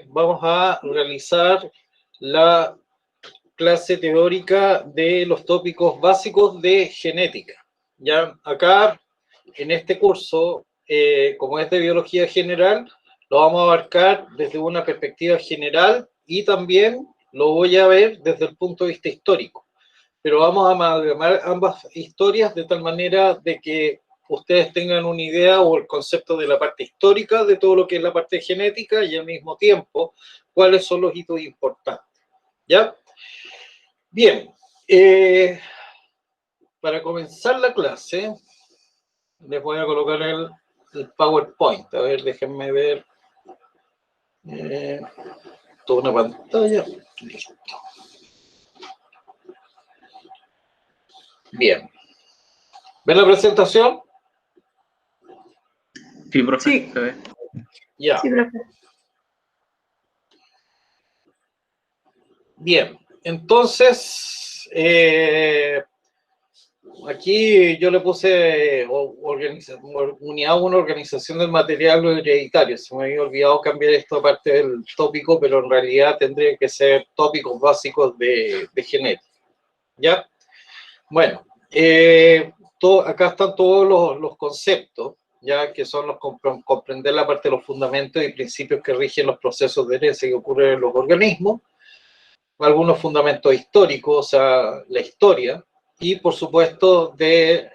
vamos a realizar la clase teórica de los tópicos básicos de genética. Ya acá, en este curso, como es de biología general, lo vamos a abarcar desde una perspectiva general y también lo voy a ver desde el punto de vista histórico. Pero vamos a amalgamar ambas historias de tal manera de que ustedes tengan una idea o el concepto de la parte histórica de todo lo que es la parte genética y al mismo tiempo cuáles son los hitos importantes. ¿Ya? Bien, para comenzar la clase les voy a colocar el PowerPoint. A ver, déjenme ver toda una pantalla. Listo. Bien. ¿Ven la presentación? Sí, profe. Sí. Se ve. Ya. Sí, profe. Bien, entonces, aquí yo le puse unidad 1, organización del material hereditario. Se me había olvidado cambiar esto aparte del tópico, pero en realidad tendría que ser tópicos básicos de genética. ¿Ya? Bueno, acá están todos los conceptos, ya que son los comprender la parte de los fundamentos y principios que rigen los procesos de herencia que ocurren en los organismos, algunos fundamentos históricos, o sea, la historia, y por supuesto de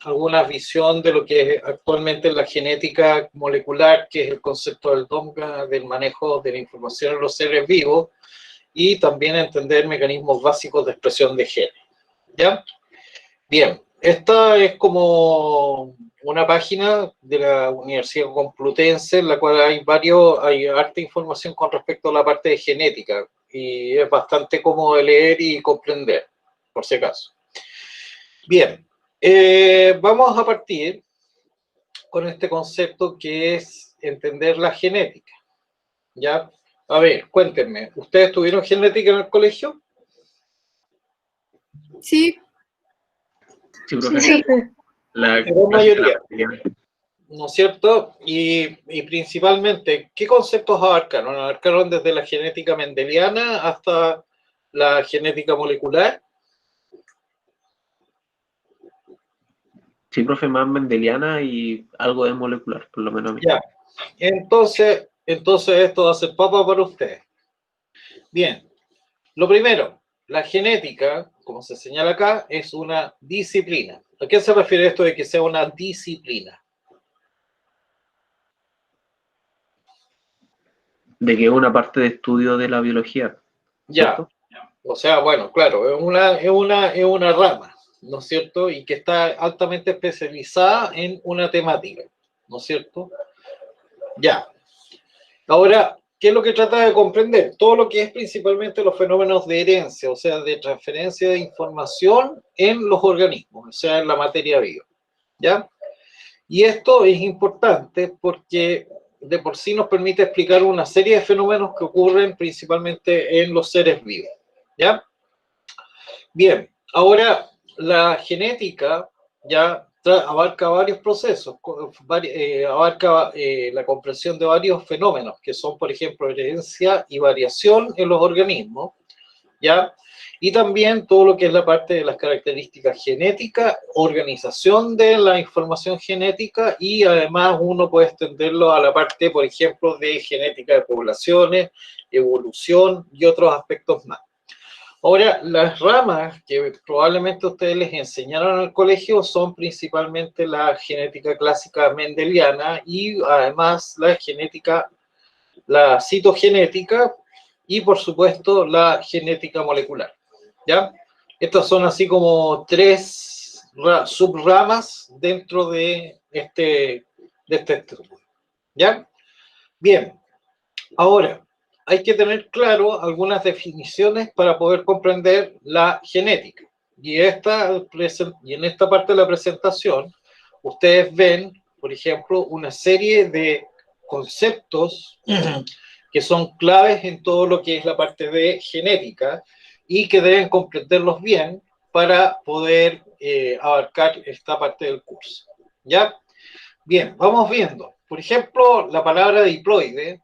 alguna visión de lo que es actualmente la genética molecular, que es el concepto del dogma del manejo de la información en los seres vivos, y también entender mecanismos básicos de expresión de genes. ¿Ya? Bien, esta es como una página de la Universidad Complutense en la cual hay harta información con respecto a la parte de genética y es bastante cómodo de leer y comprender, por si acaso. Bien, vamos a partir con este concepto que es entender la genética. ¿Ya? A ver, cuéntenme, ¿ustedes tuvieron genética en el colegio? Sí. Sí, profe. Sí, profe. La gran mayoría, mayoría. ¿no es cierto? Y principalmente, ¿qué conceptos abarcaron? ¿Abarcaron desde la genética mendeliana hasta la genética molecular? Sí, profe, más mendeliana y algo de molecular, por lo menos a mí. Ya, entonces esto va a ser papa para ustedes. Bien, lo primero, la genética, como se señala acá, es una disciplina. ¿A qué se refiere esto de que sea una disciplina? De que es una parte de estudio de la biología, ¿cierto? Ya, o sea, bueno, claro, es una rama, ¿no es cierto? Y que está altamente especializada en una temática, ¿no es cierto? Ya. Ahora, ¿qué es lo que trata de comprender? Todo lo que es principalmente los fenómenos de herencia, o sea, de transferencia de información en los organismos, o sea, en la materia viva, ¿ya? Y esto es importante porque de por sí nos permite explicar una serie de fenómenos que ocurren principalmente en los seres vivos, ¿ya? Bien, ahora la genética ya abarca varios procesos, abarca la comprensión de varios fenómenos, que son, por ejemplo, herencia y variación en los organismos, ¿ya? Y también todo lo que es la parte de las características genéticas, organización de la información genética y además uno puede extenderlo a la parte, por ejemplo, de genética de poblaciones, evolución y otros aspectos más. Ahora, las ramas que probablemente ustedes les enseñaron en el colegio son principalmente la genética clásica mendeliana y además la citogenética y por supuesto la genética molecular. ¿Ya? Estas son así como tres subramas dentro de este estudio. ¿Ya? Bien, ahora hay que tener claro algunas definiciones para poder comprender la genética. Y en esta parte de la presentación, ustedes ven, por ejemplo, una serie de conceptos que son claves en todo lo que es la parte de genética y que deben comprenderlos bien para poder abarcar esta parte del curso. ¿Ya? Bien, vamos viendo. Por ejemplo, la palabra diploide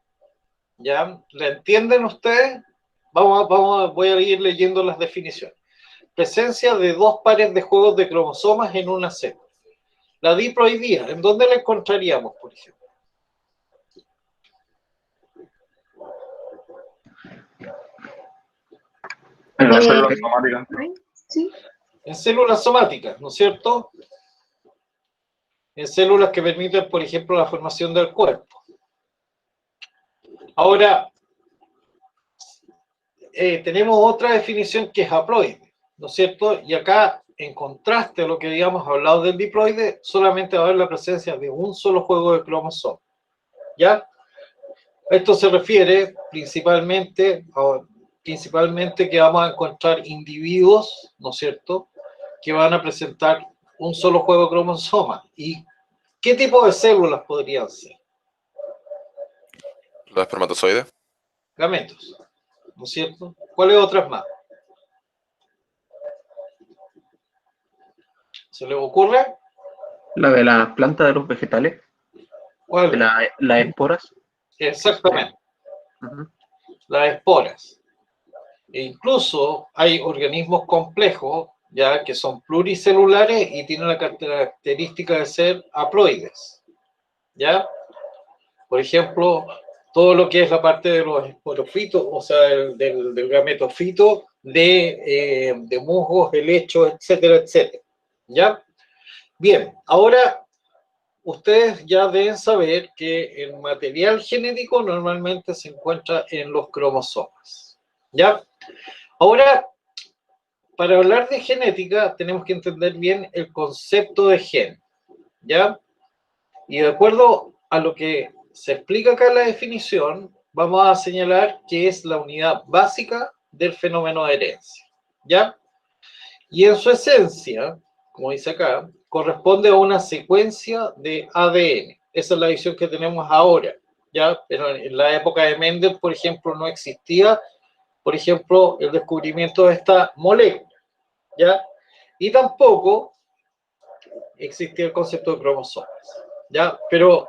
¿Ya? ¿La entienden ustedes? Voy a ir leyendo las definiciones. Presencia de dos pares de juegos de cromosomas en una célula. La diploidía, ¿en dónde la encontraríamos, por ejemplo? En la célula somática. Sí. En células somáticas, ¿no es cierto? En células que permiten, por ejemplo, la formación del cuerpo. Ahora, tenemos otra definición que es haploide, ¿no es cierto? Y acá, en contraste a lo que habíamos hablado del diploide, solamente va a haber la presencia de un solo juego de cromosomas, ¿ya? Esto se refiere principalmente que vamos a encontrar individuos, ¿no es cierto?, que van a presentar un solo juego de cromosomas. ¿Y qué tipo de células podrían ser? Los espermatozoides. Gametos, ¿no es cierto? ¿Cuáles otras más? ¿Se les ocurre? La de las plantas de los vegetales, ¿Cuál? de las esporas. Exactamente. Uh-huh. Las esporas. E incluso hay organismos complejos, ya que son pluricelulares y tienen la característica de ser haploides, ¿ya? Por ejemplo, todo lo que es la parte de los esporofitos, o sea, del gametofito, de musgos, helechos, etcétera, etcétera, ¿ya? Bien, ahora ustedes ya deben saber que el material genético normalmente se encuentra en los cromosomas, ¿ya? Ahora, para hablar de genética tenemos que entender bien el concepto de gen, ¿ya? Y de acuerdo a lo que se explica acá en la definición, vamos a señalar que es la unidad básica del fenómeno de herencia, ¿ya? Y en su esencia, como dice acá, corresponde a una secuencia de ADN. Esa es la visión que tenemos ahora, ¿ya? Pero en la época de Mendel, por ejemplo, no existía, por ejemplo, el descubrimiento de esta molécula, ¿ya? Y tampoco existía el concepto de cromosomas, ¿ya? Pero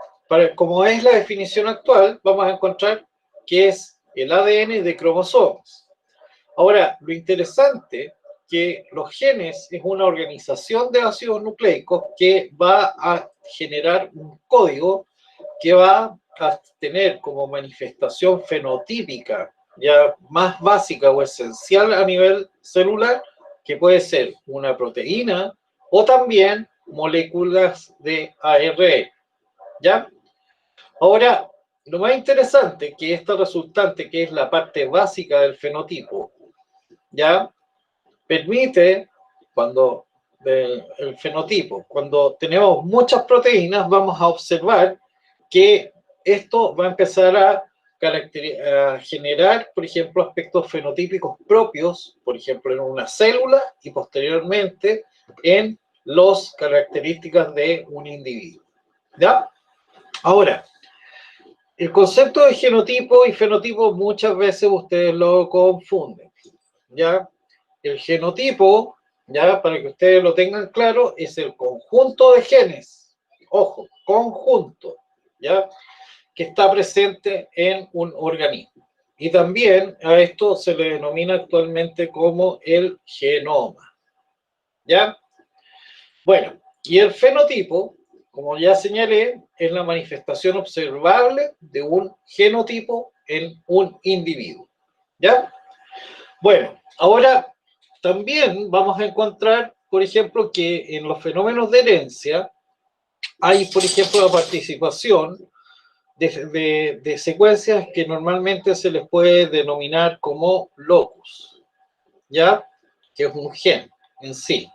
como es la definición actual, vamos a encontrar que es el ADN de cromosomas. Ahora, lo interesante que los genes es una organización de ácidos nucleicos que va a generar un código que va a tener como manifestación fenotípica ya más básica o esencial a nivel celular, que puede ser una proteína o también moléculas de ARN, ¿ya? Ahora, lo más interesante que esta resultante, que es la parte básica del fenotipo, ¿ya? Permite, cuando el fenotipo, cuando tenemos muchas proteínas, vamos a observar que esto va a empezar a generar, por ejemplo, aspectos fenotípicos propios, por ejemplo, en una célula y posteriormente en las características de un individuo, ¿ya? Ahora, el concepto de genotipo y fenotipo muchas veces ustedes lo confunden, ¿ya? El genotipo, ya para que ustedes lo tengan claro, es el conjunto de genes, ojo, conjunto, ¿ya? Que está presente en un organismo. Y también a esto se le denomina actualmente como el genoma, ¿ya? Bueno, y el fenotipo, como ya señalé, es la manifestación observable de un genotipo en un individuo, ¿ya? Bueno, ahora también vamos a encontrar, por ejemplo, que en los fenómenos de herencia hay, por ejemplo, la participación de secuencias que normalmente se les puede denominar como locus, ¿ya? Que es un gen en sí.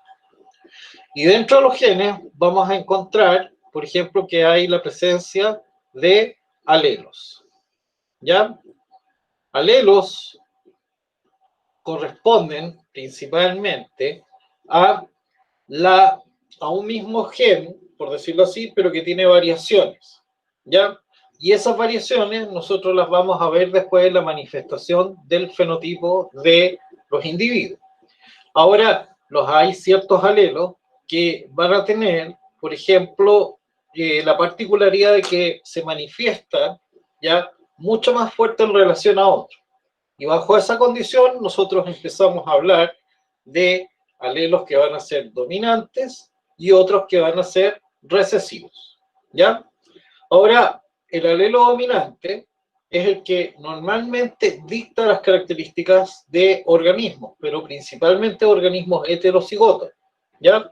Y dentro de los genes vamos a encontrar, por ejemplo, que hay la presencia de alelos, ¿ya? Alelos corresponden principalmente a, a un mismo gen, por decirlo así, pero que tiene variaciones, ¿ya? Y esas variaciones nosotros las vamos a ver después en la manifestación del fenotipo de los individuos. Ahora, hay ciertos alelos que van a tener, por ejemplo, la particularidad de que se manifiestan ya mucho más fuerte en relación a otro. Y bajo esa condición, nosotros empezamos a hablar de alelos que van a ser dominantes y otros que van a ser recesivos, ¿ya? Ahora, el alelo dominante es el que normalmente dicta las características de organismos, pero principalmente organismos heterocigotos, ¿ya?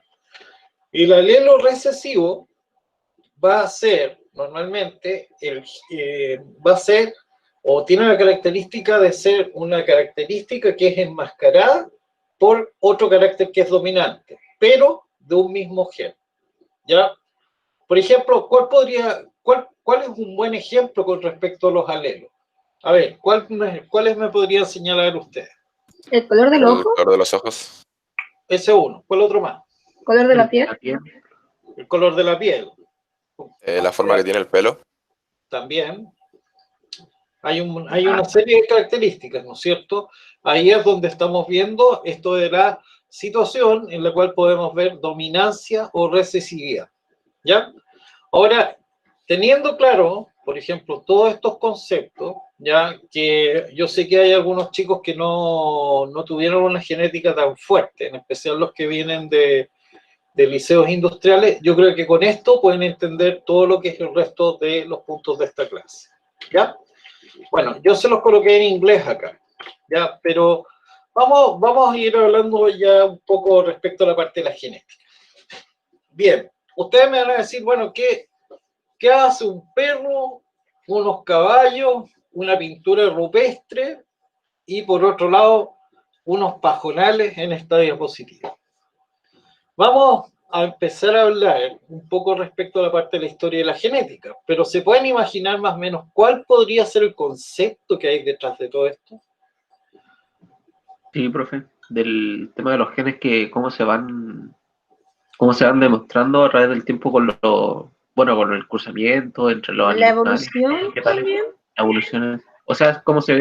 El alelo recesivo va a ser, normalmente, va a ser, o tiene la característica de ser una característica que es enmascarada por otro carácter que es dominante, pero de un mismo gen, ¿ya? Por ejemplo, ¿cuál es un buen ejemplo con respecto a los alelos? A ver, ¿cuáles me podrían señalar ustedes? El color del ojo, El color de los ojos. Ese uno. ¿Cuál otro más? color de la piel, El color de la piel. La forma que tiene el pelo. También. Hay una serie de características, ¿no es cierto? Ahí es donde estamos viendo esto de la situación en la cual podemos ver dominancia o recesividad, ¿ya? Ahora, teniendo claro, por ejemplo, todos estos conceptos, ya que yo sé que hay algunos chicos que no tuvieron una genética tan fuerte, en especial los que vienen de liceos industriales, yo creo que con esto pueden entender todo lo que es el resto de los puntos de esta clase, ¿ya? Bueno, yo se los coloqué en inglés acá, ¿ya? Pero vamos a ir hablando ya un poco respecto a la parte de la genética. Bien, ustedes me van a decir, bueno, ¿qué hace un perro, unos caballos, una pintura rupestre y por otro lado unos pajonales en esta diapositiva? Vamos a empezar a hablar un poco respecto a la parte de la historia de la genética, pero ¿se pueden imaginar más o menos cuál podría ser el concepto que hay detrás de todo esto? Sí, profe, del tema de los genes que cómo se van demostrando a través del tiempo con el cruzamiento entre los la animales, evolución ¿qué tal? también. La evolución, o sea, cómo se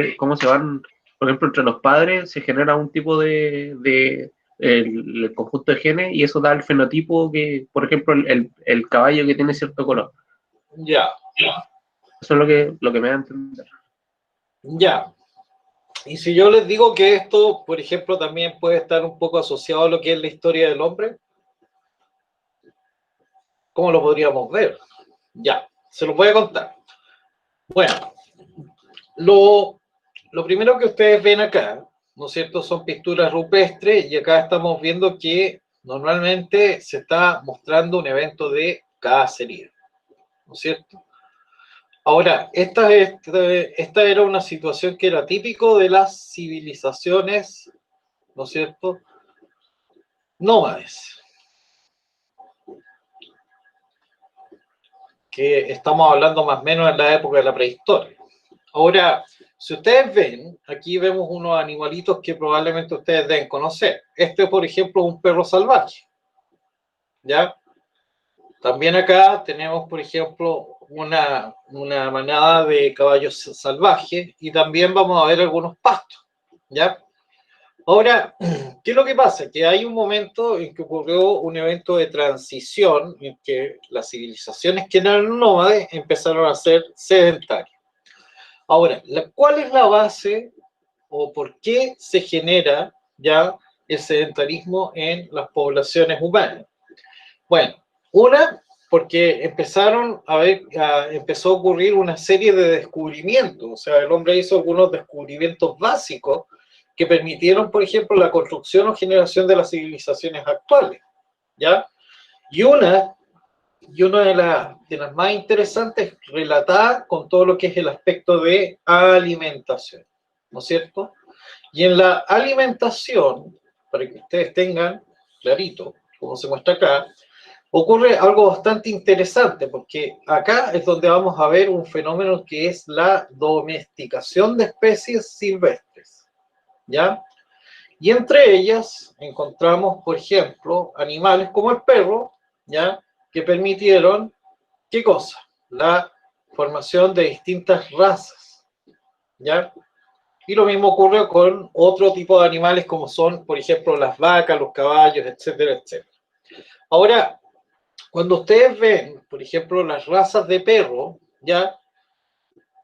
van, por ejemplo, entre los padres se genera un tipo el conjunto de genes y eso da el fenotipo que, por ejemplo, el caballo que tiene cierto color. Ya, Eso es lo que me da a entender. ya. Y si yo les digo que esto, por ejemplo, también puede estar un poco asociado a lo que es la historia del hombre, ¿cómo lo podríamos ver? Ya, se lo voy a contar. Bueno, lo primero que ustedes ven acá, ¿no es cierto?, son pinturas rupestres y acá estamos viendo que normalmente se está mostrando un evento de cacería, ¿no es cierto? Ahora, esta era una situación que era típico de las civilizaciones, ¿no es cierto?, nómades, que estamos hablando más o menos en la época de la prehistoria. Ahora, si ustedes ven, aquí vemos unos animalitos que probablemente ustedes deben conocer. Este, por ejemplo, es un perro salvaje, ¿ya? También acá tenemos, por ejemplo, una manada de caballos salvajes y también vamos a ver algunos pastos, ¿ya? Ahora, ¿qué es lo que pasa? Que hay un momento en que ocurrió un evento de transición en que las civilizaciones que eran nómades empezaron a ser sedentarias. Ahora, ¿cuál es la base o por qué se genera ya el sedentarismo en las poblaciones humanas? Bueno, una, porque empezó a ocurrir una serie de descubrimientos, o sea, el hombre hizo algunos descubrimientos básicos que permitieron, por ejemplo, la construcción o generación de las civilizaciones actuales, ¿ya? Y una de las más interesantes relatada con todo lo que es el aspecto de alimentación, ¿no es cierto? Y en la alimentación, para que ustedes tengan clarito, como se muestra acá, ocurre algo bastante interesante, porque acá es donde vamos a ver un fenómeno que es la domesticación de especies silvestres, ¿ya? Y entre ellas encontramos, por ejemplo, animales como el perro, ¿ya? Que permitieron, ¿qué cosa? La formación de distintas razas, ¿ya? Y lo mismo ocurre con otro tipo de animales como son, por ejemplo, las vacas, los caballos, etcétera, etcétera. Ahora, cuando ustedes ven, por ejemplo, las razas de perro, ¿ya?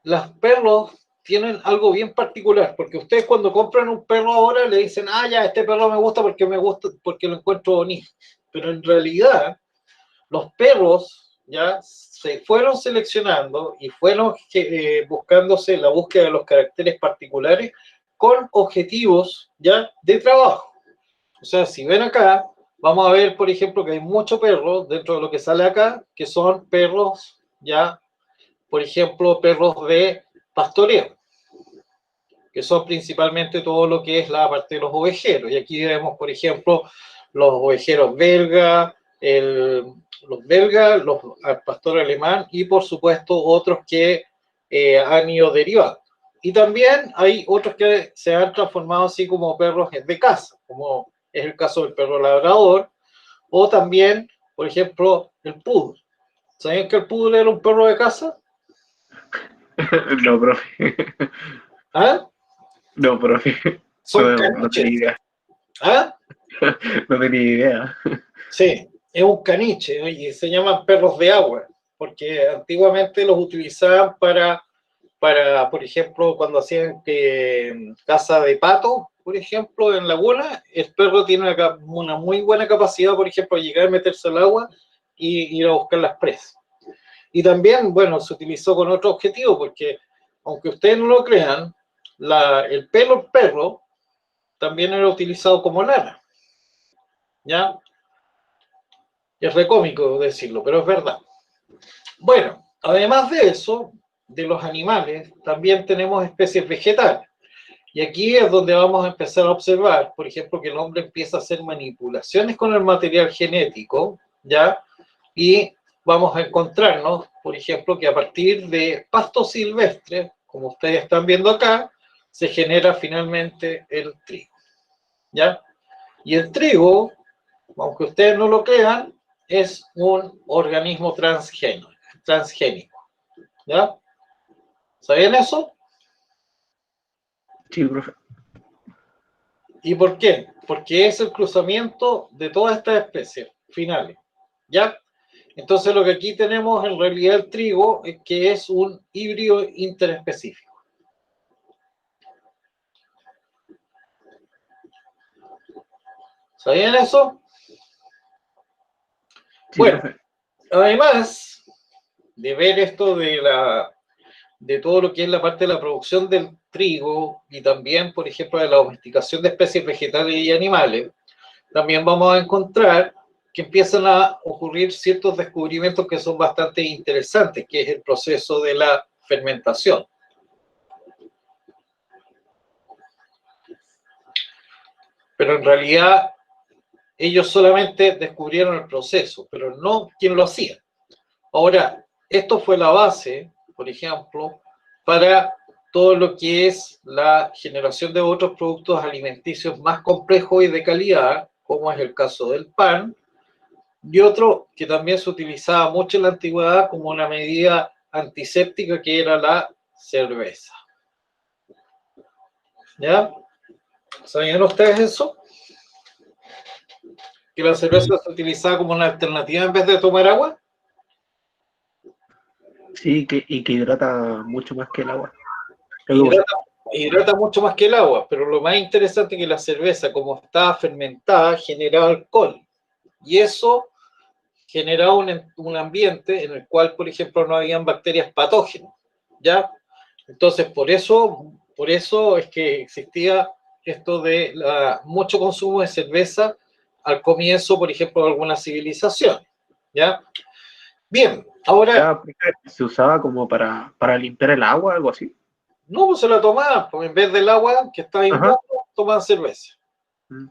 los perros tienen algo bien particular, porque ustedes cuando compran un perro ahora le dicen, ah, ya, este perro me gusta, porque lo encuentro bonito. Pero en realidad, los perros ya se fueron seleccionando y fueron buscándose la búsqueda de los caracteres particulares con objetivos ya de trabajo. O sea, si ven acá, vamos a ver, por ejemplo, que hay muchos perros dentro de lo que sale acá, que son perros ya, por ejemplo, perros de pastoreo, que son principalmente todo lo que es la parte de los ovejeros. Y aquí vemos, por ejemplo, los ovejeros belga, el pastor alemán y, por supuesto, otros que han ido derivando. Y también hay otros que se han transformado así como perros de caza, como es el caso del perro labrador, o también, por ejemplo, el poodle. ¿Sabían que el poodle era un perro de caza? No, profe. ¿Ah? No, profe. Son No tenía caniches. idea. ¿Ah? No tenía idea. Sí, es un caniche, ¿no? Y se llaman perros de agua, porque antiguamente los utilizaban por ejemplo, cuando hacían caza de pato, por ejemplo, en laguna, el perro tiene una muy buena capacidad, por ejemplo, de llegar a meterse al agua y ir a buscar las presas. Y también, bueno, se utilizó con otro objetivo, porque aunque ustedes no lo crean, el pelo del perro también era utilizado como lana, ¿ya? Es re cómico decirlo, pero es verdad. Bueno, además de eso, de los animales, también tenemos especies vegetales. Y aquí es donde vamos a empezar a observar, por ejemplo, que el hombre empieza a hacer manipulaciones con el material genético, ¿ya? Y vamos a encontrarnos, por ejemplo, que a partir de pastos silvestres, como ustedes están viendo acá, se genera finalmente el trigo, ¿ya? Y el trigo, aunque ustedes no lo crean, es un organismo transgénico, ¿ya? ¿Sabían eso? Sí, profe. ¿Y por qué? Porque es el cruzamiento de todas estas especies finales, ¿ya? Entonces lo que aquí tenemos en realidad el trigo es que es un híbrido interespecífico. ¿Sabían eso? Sí, Bueno, profe. además de ver esto de todo lo que es la parte de la producción del trigo y también, por ejemplo, de la domesticación de especies vegetales y animales, también vamos a encontrar que empiezan a ocurrir ciertos descubrimientos que son bastante interesantes, que es el proceso de la fermentación. Pero en realidad ellos solamente descubrieron el proceso, pero no quién lo hacía. Ahora, esto fue la base, por ejemplo, para todo lo que es la generación de otros productos alimenticios más complejos y de calidad, como es el caso del pan, y otro que también se utilizaba mucho en la antigüedad como una medida antiséptica, que era la cerveza. ¿Ya? ¿Sabían ustedes eso? Que la cerveza se utilizaba como una alternativa en vez de tomar agua. Sí, y que hidrata mucho más que el agua. Hidrata mucho más que el agua, pero lo más interesante es que la cerveza, como estaba fermentada, generaba alcohol. Y eso generaba un ambiente en el cual, por ejemplo, no habían bacterias patógenas, ¿ya? Entonces, por eso es que existía esto de mucho consumo de cerveza al comienzo, por ejemplo, de alguna civilización, ¿ya? Bien, ahora, Ya, profe, se usaba como para limpiar el agua, algo así. no pues se la tomaban, pues en vez del agua que estaba Ajá. inmundo, tomaban cerveza. Mm.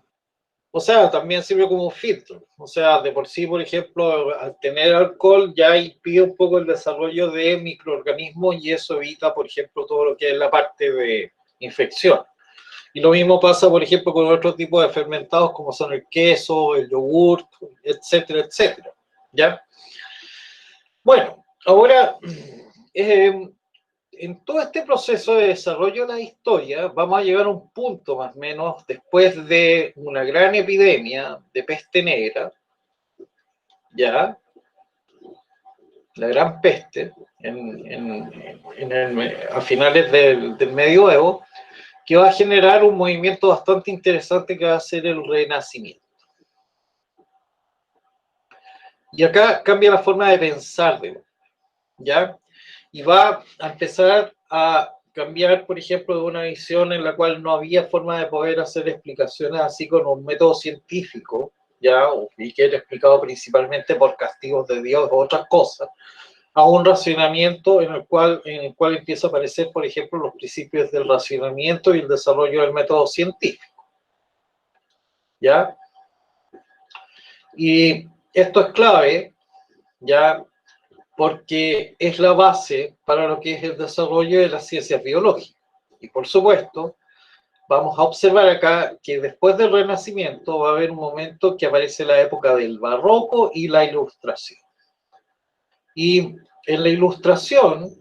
O sea, también sirve como un filtro. O sea, de por sí, por ejemplo, al tener alcohol ya impide un poco el desarrollo de microorganismos y eso evita, por ejemplo, todo lo que es la parte de infección. Y lo mismo pasa, por ejemplo, con otros tipos de fermentados como son el queso, el yogur, etcétera, etcétera. ¿Ya? Bueno, ahora, en todo este proceso de desarrollo de la historia, vamos a llegar a un punto más o menos después de una gran epidemia de peste negra, ¿ya? la gran peste, a finales del medioevo, que va a generar un movimiento bastante interesante que va a ser el Renacimiento. Y acá cambia la forma de pensar, ¿ya? Y va a empezar a cambiar, por ejemplo, de una visión en la cual no había forma de poder hacer explicaciones así con un método científico, ¿ya? Y que era explicado principalmente por castigos de Dios o otras cosas, a un racionamiento en el cual empieza a aparecer, por ejemplo, los principios del racionamiento y el desarrollo del método científico, ¿ya? Y esto es clave, ¿ya? Porque es la base para lo que es el desarrollo de las ciencias biológicas. Y por supuesto, vamos a observar acá que después del Renacimiento va a haber un momento que aparece la época del Barroco y la Ilustración. Y en la Ilustración,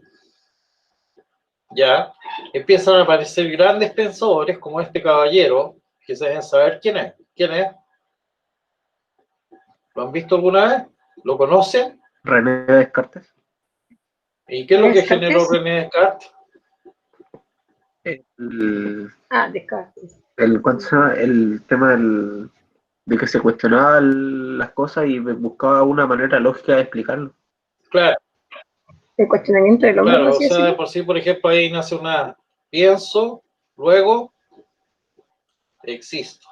ya, empiezan a aparecer grandes pensadores como este caballero, que se deben saber quién es. ¿Quién es? ¿Lo han visto alguna vez? ¿Lo conocen? René Descartes. ¿Y qué es lo que ¿Descartes? generó René Descartes? Descartes. El tema de que se cuestionaban las cosas y buscaba una manera lógica de explicarlo. Claro, El cuestionamiento del hombre, claro, o así sea, de por sí, por ejemplo, ahí nace una pienso, luego existo.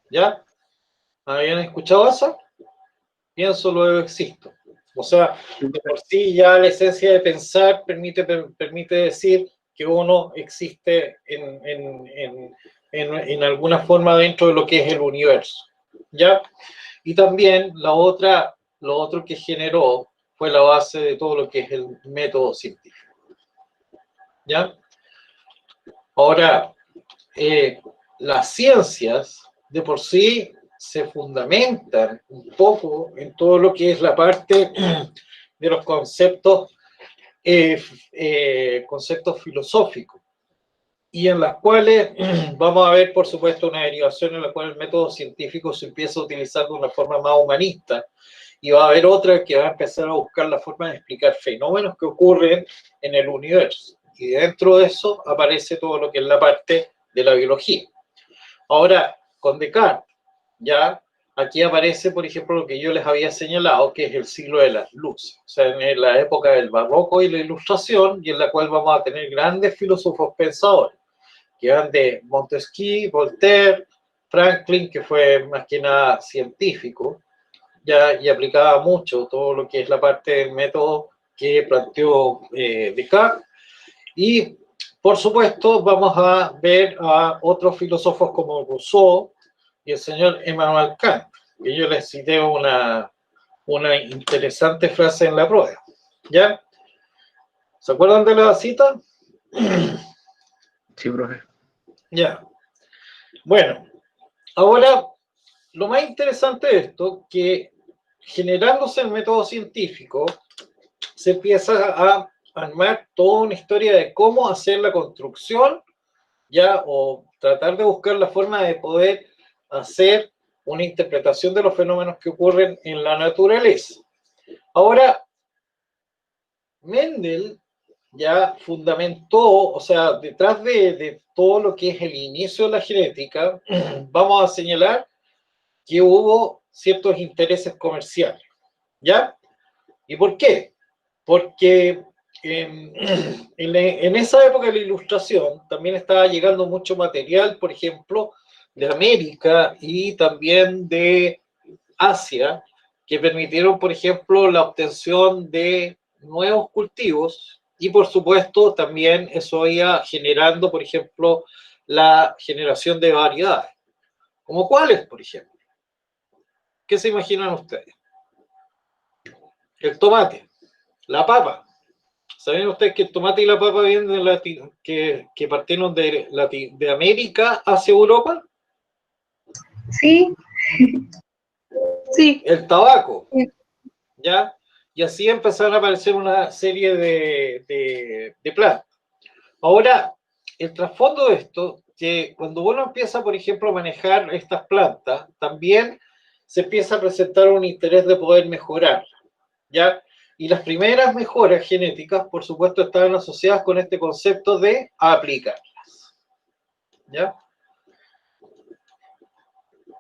¿Ya? ¿Habían escuchado eso? Pienso, luego existo. O sea, de por sí ya la esencia de pensar permite decir que uno existe en alguna forma dentro de lo que es el universo. ¿Ya? Y también lo otro que generó fue la base de todo lo que es el método científico. ¿Ya? Ahora, las ciencias de por sí se fundamentan un poco en todo lo que es la parte de los conceptos filosóficos, y en las cuales vamos a ver, por supuesto, una derivación en la cual el método científico se empieza a utilizar de una forma más humanista, y va a haber otra que va a empezar a buscar la forma de explicar fenómenos que ocurren en el universo, y dentro de eso aparece todo lo que es la parte de la biología. Ahora, con Descartes, ya aquí aparece, por ejemplo, lo que yo les había señalado, que es el siglo de las luces, o sea, en la época del Barroco y la Ilustración, y en la cual vamos a tener grandes filósofos pensadores, que van de Montesquieu, Voltaire, Franklin, que fue más que nada científico, ya, y aplicaba mucho todo lo que es la parte del método que planteó Descartes, y por supuesto vamos a ver a otros filósofos como Rousseau y el señor Emmanuel Kant, que yo les cité una interesante frase en la prueba, ¿ya? ¿Se acuerdan de la cita? Sí, profe. Ya. Bueno, ahora, lo más interesante de esto, que generándose el método científico, se empieza a armar toda una historia de cómo hacer la construcción, ya, o tratar de buscar la forma de poder hacer una interpretación de los fenómenos que ocurren en la naturaleza. Ahora, Mendel ya fundamentó, o sea, detrás de todo lo que es el inicio de la genética, vamos a señalar que hubo ciertos intereses comerciales, ¿ya? ¿Y por qué? Porque en esa época de la Ilustración también estaba llegando mucho material, por ejemplo, de América y también de Asia, que permitieron, por ejemplo, la obtención de nuevos cultivos, y por supuesto también eso iba generando, por ejemplo, la generación de variedades. ¿Como cuáles, por ejemplo? ¿Qué se imaginan ustedes? El tomate, la papa. ¿Saben ustedes que el tomate y la papa vienen que partieron de América hacia Europa? Sí. Sí. El tabaco, ¿ya? Y así empezaron a aparecer una serie de plantas. Ahora, el trasfondo de esto, que cuando uno empieza, por ejemplo, a manejar estas plantas, también se empieza a presentar un interés de poder mejorar, ¿ya? Y las primeras mejoras genéticas, por supuesto, estaban asociadas con este concepto de aplicarlas. ¿Ya?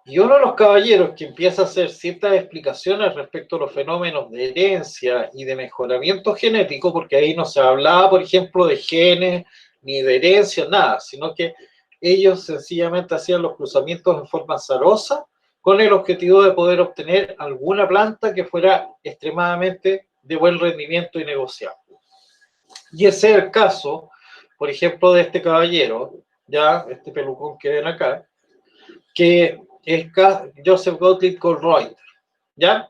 Y uno de los caballeros que empieza a hacer ciertas explicaciones respecto a los fenómenos de herencia y de mejoramiento genético, porque ahí no se hablaba, por ejemplo, de genes, ni de herencia, nada, sino que ellos sencillamente hacían los cruzamientos en forma azarosa con el objetivo de poder obtener alguna planta que fuera extremadamente de buen rendimiento y negociable. Y ese es el caso, por ejemplo, de este caballero, ya, este pelucón que ven acá, que es Joseph Gottlieb Colruyt, ¿ya?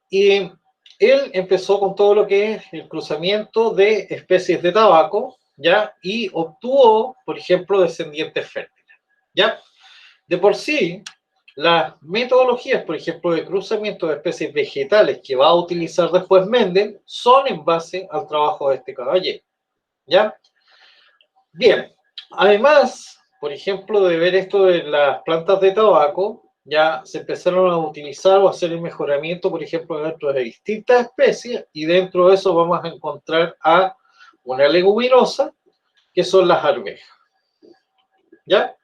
Y él empezó con todo lo que es el cruzamiento de especies de tabaco, ¿ya? Y obtuvo, por ejemplo, descendientes fértiles, ¿ya? De por sí, las metodologías, por ejemplo, de cruzamiento de especies vegetales que va a utilizar después Mendel, son en base al trabajo de este caballero, ¿ya? Bien, además, por ejemplo, de ver esto de las plantas de tabaco, ya se empezaron a utilizar o a hacer el mejoramiento, por ejemplo, dentro de distintas especies, y dentro de eso vamos a encontrar a una leguminosa, que son las arvejas, ¿ya?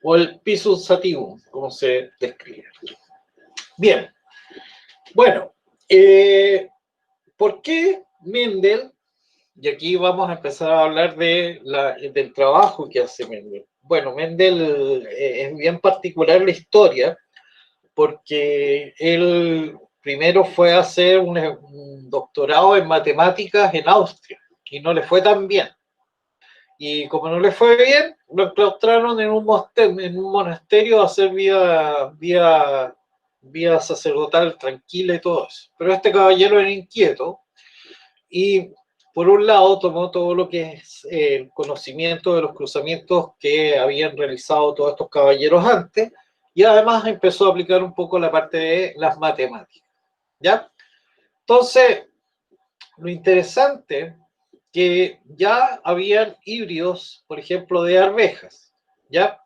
O el Pisum sativum, como se describe. Bien, bueno, ¿por qué Mendel? Y aquí vamos a empezar a hablar del trabajo que hace Mendel. Bueno, Mendel es bien particular la historia, porque él primero fue a hacer un doctorado en matemáticas en Austria, y no le fue tan bien. Y como no le fue bien, lo enclaustraron en un monasterio a hacer vida sacerdotal tranquila y todo eso. Pero este caballero era inquieto, y por un lado tomó todo lo que es el conocimiento de los cruzamientos que habían realizado todos estos caballeros antes, y además empezó a aplicar un poco la parte de las matemáticas, ¿ya? Entonces, lo interesante que ya habían híbridos, por ejemplo, de arvejas, ¿ya?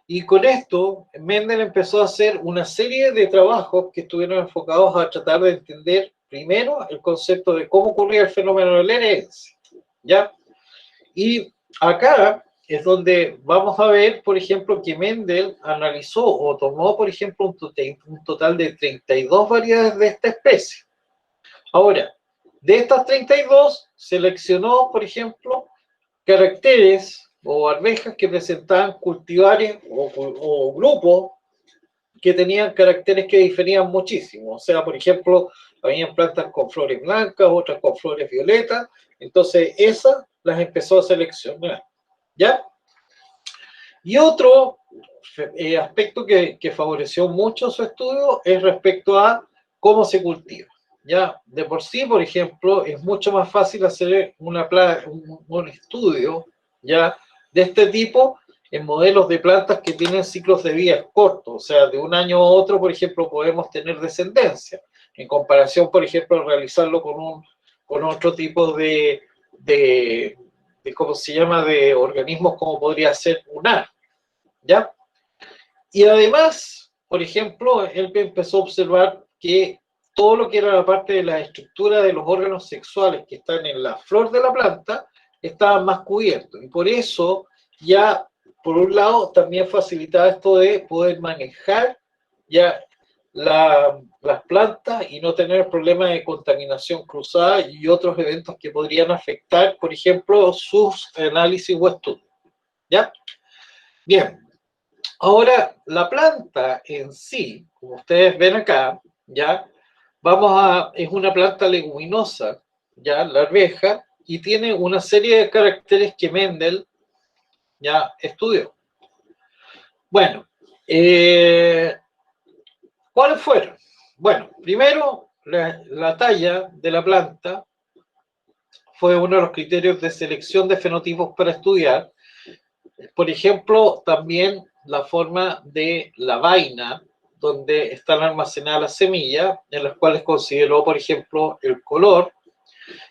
Y con esto, Mendel empezó a hacer una serie de trabajos que estuvieron enfocados a tratar de entender primero el concepto de cómo ocurría el fenómeno de la herencia, ¿ya? Y acá es donde vamos a ver, por ejemplo, que Mendel analizó o tomó, por ejemplo, un total de 32 variedades de esta especie. Ahora, de estas 32, seleccionó, por ejemplo, caracteres o arvejas que presentaban cultivares o grupos que tenían caracteres que diferían muchísimo. O sea, por ejemplo, había plantas con flores blancas, otras con flores violetas. Entonces, esas las empezó a seleccionar, ¿ya? Y otro aspecto que favoreció mucho su estudio es respecto a cómo se cultiva. Ya, de por sí, por ejemplo, es mucho más fácil hacer un estudio, ya, de este tipo en modelos de plantas que tienen ciclos de vida cortos, o sea, de un año a otro, por ejemplo, podemos tener descendencia, en comparación, por ejemplo, a realizarlo con otro tipo ¿cómo se llama?, de organismos como podría ser UNAR, ¿ya? Y además, por ejemplo, él empezó a observar que todo lo que era la parte de la estructura de los órganos sexuales que están en la flor de la planta, estaban más cubiertos. Y por eso ya, por un lado, también facilitaba esto de poder manejar ya las plantas y no tener problemas de contaminación cruzada y otros eventos que podrían afectar, por ejemplo, sus análisis o estudios. ¿Ya? Bien. Ahora, la planta en sí, como ustedes ven acá, ¿ya? Es una planta leguminosa, ¿ya? La arveja, y tiene una serie de caracteres que Mendel ya estudió. Bueno, ¿cuáles fueron? Bueno, primero, la talla de la planta fue uno de los criterios de selección de fenotipos para estudiar. Por ejemplo, también la forma de la vaina, donde están almacenadas las semillas, en las cuales consideró, por ejemplo, el color.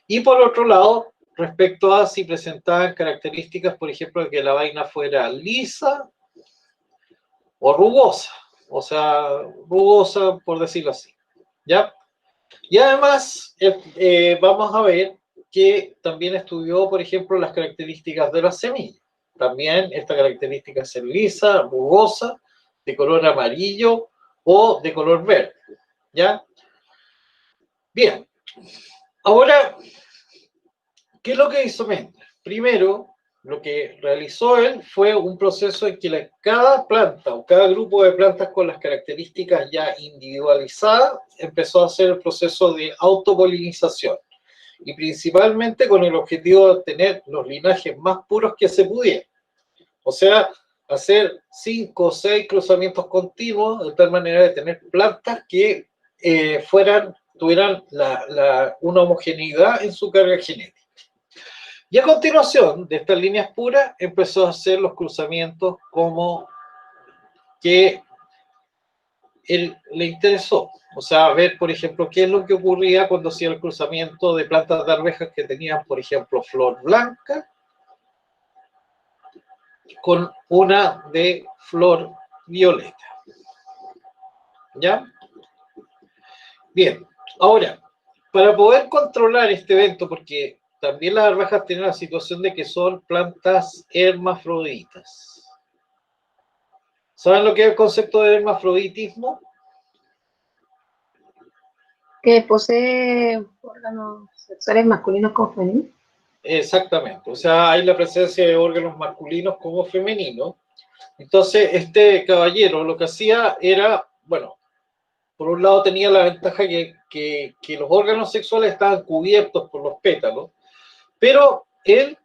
Y por otro lado, respecto a si presentaban características, por ejemplo, de que la vaina fuera lisa o rugosa. O sea, rugosa, por decirlo así. ¿Ya? Y además, vamos a ver que también estudió, por ejemplo, las características de la semilla. También esta característica es lisa, rugosa, de color amarillo o de color verde. ¿Ya? Bien. Ahora, ¿qué es lo que hizo Mendel? Primero, lo que realizó él fue un proceso en que cada planta o cada grupo de plantas con las características ya individualizadas empezó a hacer el proceso de autopolinización y principalmente con el objetivo de obtener los linajes más puros que se pudieran. O sea, hacer 5 o 6 cruzamientos continuos de tal manera de tener plantas que tuvieran una homogeneidad en su carga genética. Y a continuación de estas líneas puras empezó a hacer los cruzamientos como que él le interesó. O sea, ver, por ejemplo, qué es lo que ocurría cuando hacía el cruzamiento de plantas de arvejas que tenían, por ejemplo, flor blanca con una de flor violeta. ¿Ya? Bien, ahora, para poder controlar este evento, porque también las arvejas tienen la situación de que son plantas hermafroditas. ¿Saben lo que es el concepto de hermafroditismo? Que posee órganos sexuales masculinos con femeninos. Exactamente, o sea, hay la presencia de órganos masculinos como femeninos. Entonces, este caballero lo que hacía era, bueno, por un lado tenía la ventaja que los órganos sexuales estaban cubiertos por los pétalos, pero él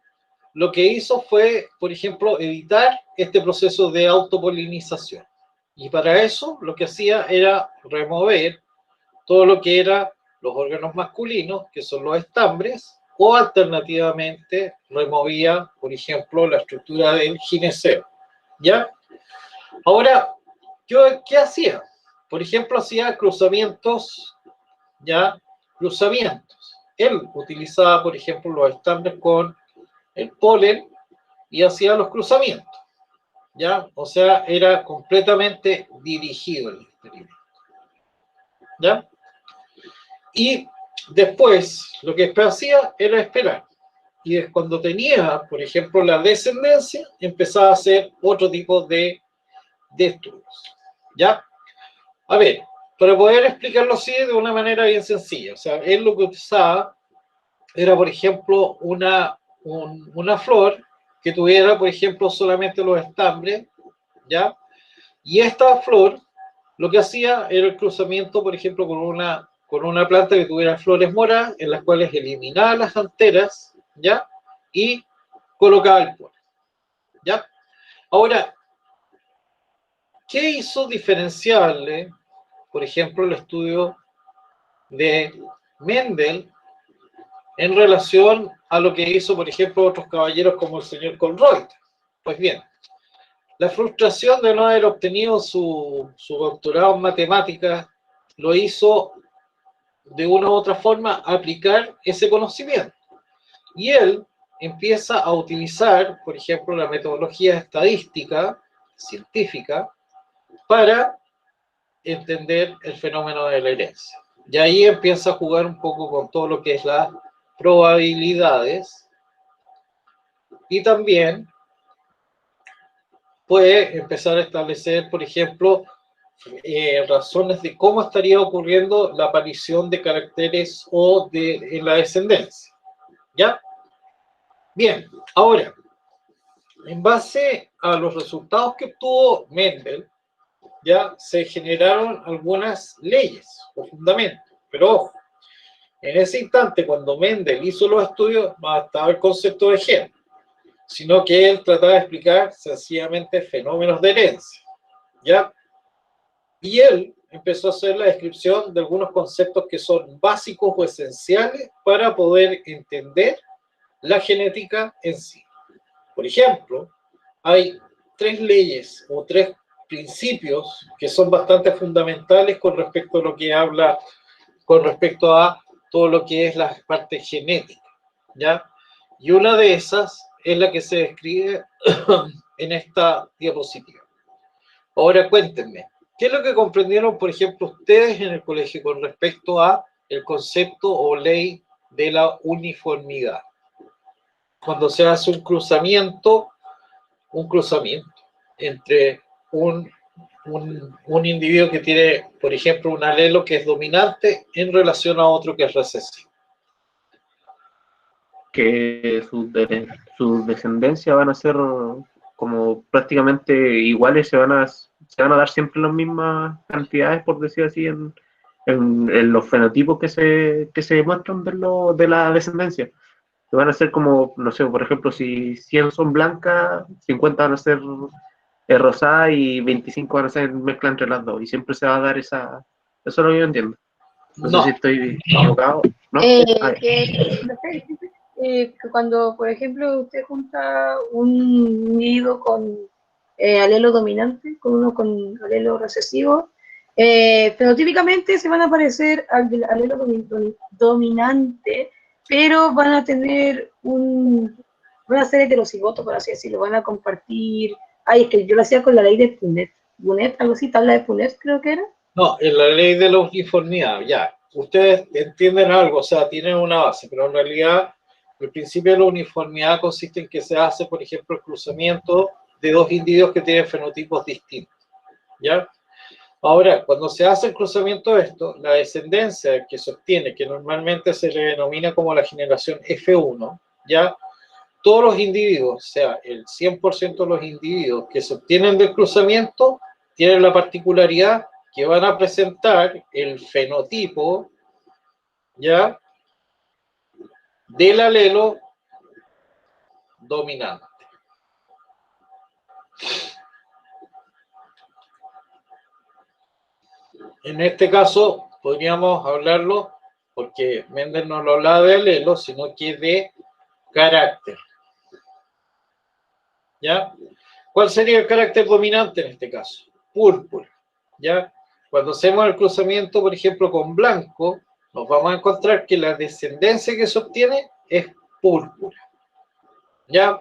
lo que hizo fue, por ejemplo, evitar este proceso de autopolinización. Y para eso lo que hacía era remover todo lo que eran los órganos masculinos, que son los estambres, o alternativamente removía, por ejemplo, la estructura del gineceo. ¿Ya? Ahora, ¿qué hacía? Por ejemplo, hacía cruzamientos, ¿ya? Cruzamientos. Él utilizaba, por ejemplo, los estambres con el polen y hacía los cruzamientos, ¿ya? O sea, era completamente dirigido el experimento, ¿ya? Y después, lo que hacía era esperar. Y cuando tenía, por ejemplo, la descendencia, empezaba a hacer otro tipo de estudios, ¿ya? A ver, para poder explicarlo así de una manera bien sencilla, o sea, él lo que usaba era, por ejemplo, una flor que tuviera, por ejemplo, solamente los estambres, ¿ya? Y esta flor lo que hacía era el cruzamiento, por ejemplo, con una planta que tuviera flores moradas, en las cuales eliminaba las anteras, ¿ya? Y colocaba el polen, ¿ya? Ahora, ¿qué hizo diferenciable, por ejemplo, el estudio de Mendel en relación a lo que hizo, por ejemplo, otros caballeros como el señor Colruyt? Pues bien, la frustración de no haber obtenido su doctorado en matemáticas lo hizo de una u otra forma aplicar ese conocimiento. Y él empieza a utilizar, por ejemplo, la metodología estadística, científica, para entender el fenómeno de la herencia. Y ahí empieza a jugar un poco con todo lo que es las probabilidades y también puede empezar a establecer, por ejemplo, razones de cómo estaría ocurriendo la aparición de caracteres o en la descendencia. ¿Ya? Bien, ahora, en base a los resultados que obtuvo Mendel, ya se generaron algunas leyes o fundamentos. Pero ojo, en ese instante, cuando Mendel hizo los estudios, no estaba el concepto de gen, sino que él trataba de explicar sencillamente fenómenos de herencia, ¿ya? Y él empezó a hacer la descripción de algunos conceptos que son básicos o esenciales para poder entender la genética en sí. Por ejemplo, hay 3 leyes o 3 principios que son bastante fundamentales con respecto a lo que habla, con respecto a todo lo que es la parte genética, ¿ya? Y una de esas es la que se describe en esta diapositiva. Ahora cuéntenme, ¿qué es lo que comprendieron, por ejemplo, ustedes en el colegio con respecto a el concepto o ley de la uniformidad. Cuando se hace un cruzamiento entre un individuo que tiene, por ejemplo, un alelo que es dominante en relación a otro que es recesivo. Que sus descendencias van a ser como prácticamente iguales, se van a dar siempre las mismas cantidades, por decir así, en los fenotipos que se muestran de la descendencia. Que van a ser como, no sé, por ejemplo, si 100 son blancas, 50 van a ser rosadas y 25 van a ser mezcla entre las dos. Y siempre se va a dar esa... Eso es lo que yo entiendo. No sé si estoy equivocado, ¿no? Que cuando, por ejemplo, usted junta un individuo con alelo dominante, con uno con alelo recesivo, fenotípicamente se van a parecer al del alelo dominante, pero van a tener van a ser heterocigotos, por así decirlo, van a compartir. Ay, es que yo lo hacía con la ley de Punnett, algo así, tabla de Punnett creo que era. No, en la ley de la uniformidad, ya. Ustedes entienden algo, o sea, tienen una base, pero en realidad el principio de la uniformidad consiste en que se hace, por ejemplo, el cruzamiento de dos individuos que tienen fenotipos distintos, ¿ya? Ahora, cuando se hace el cruzamiento de esto, la descendencia que se obtiene, que normalmente se le denomina como la generación F1, ¿ya? Todos los individuos, o sea, el 100% de los individuos que se obtienen del cruzamiento, tienen la particularidad que van a presentar el fenotipo, ¿ya?, del alelo dominante. En este caso, podríamos hablarlo, porque Mendel no lo hablaba de alelo, sino que de carácter. ¿Ya? ¿Cuál sería el carácter dominante en este caso? Púrpura. ¿Ya? Cuando hacemos el cruzamiento, por ejemplo, con blanco, nos vamos a encontrar que la descendencia que se obtiene es púrpura. ¿Ya?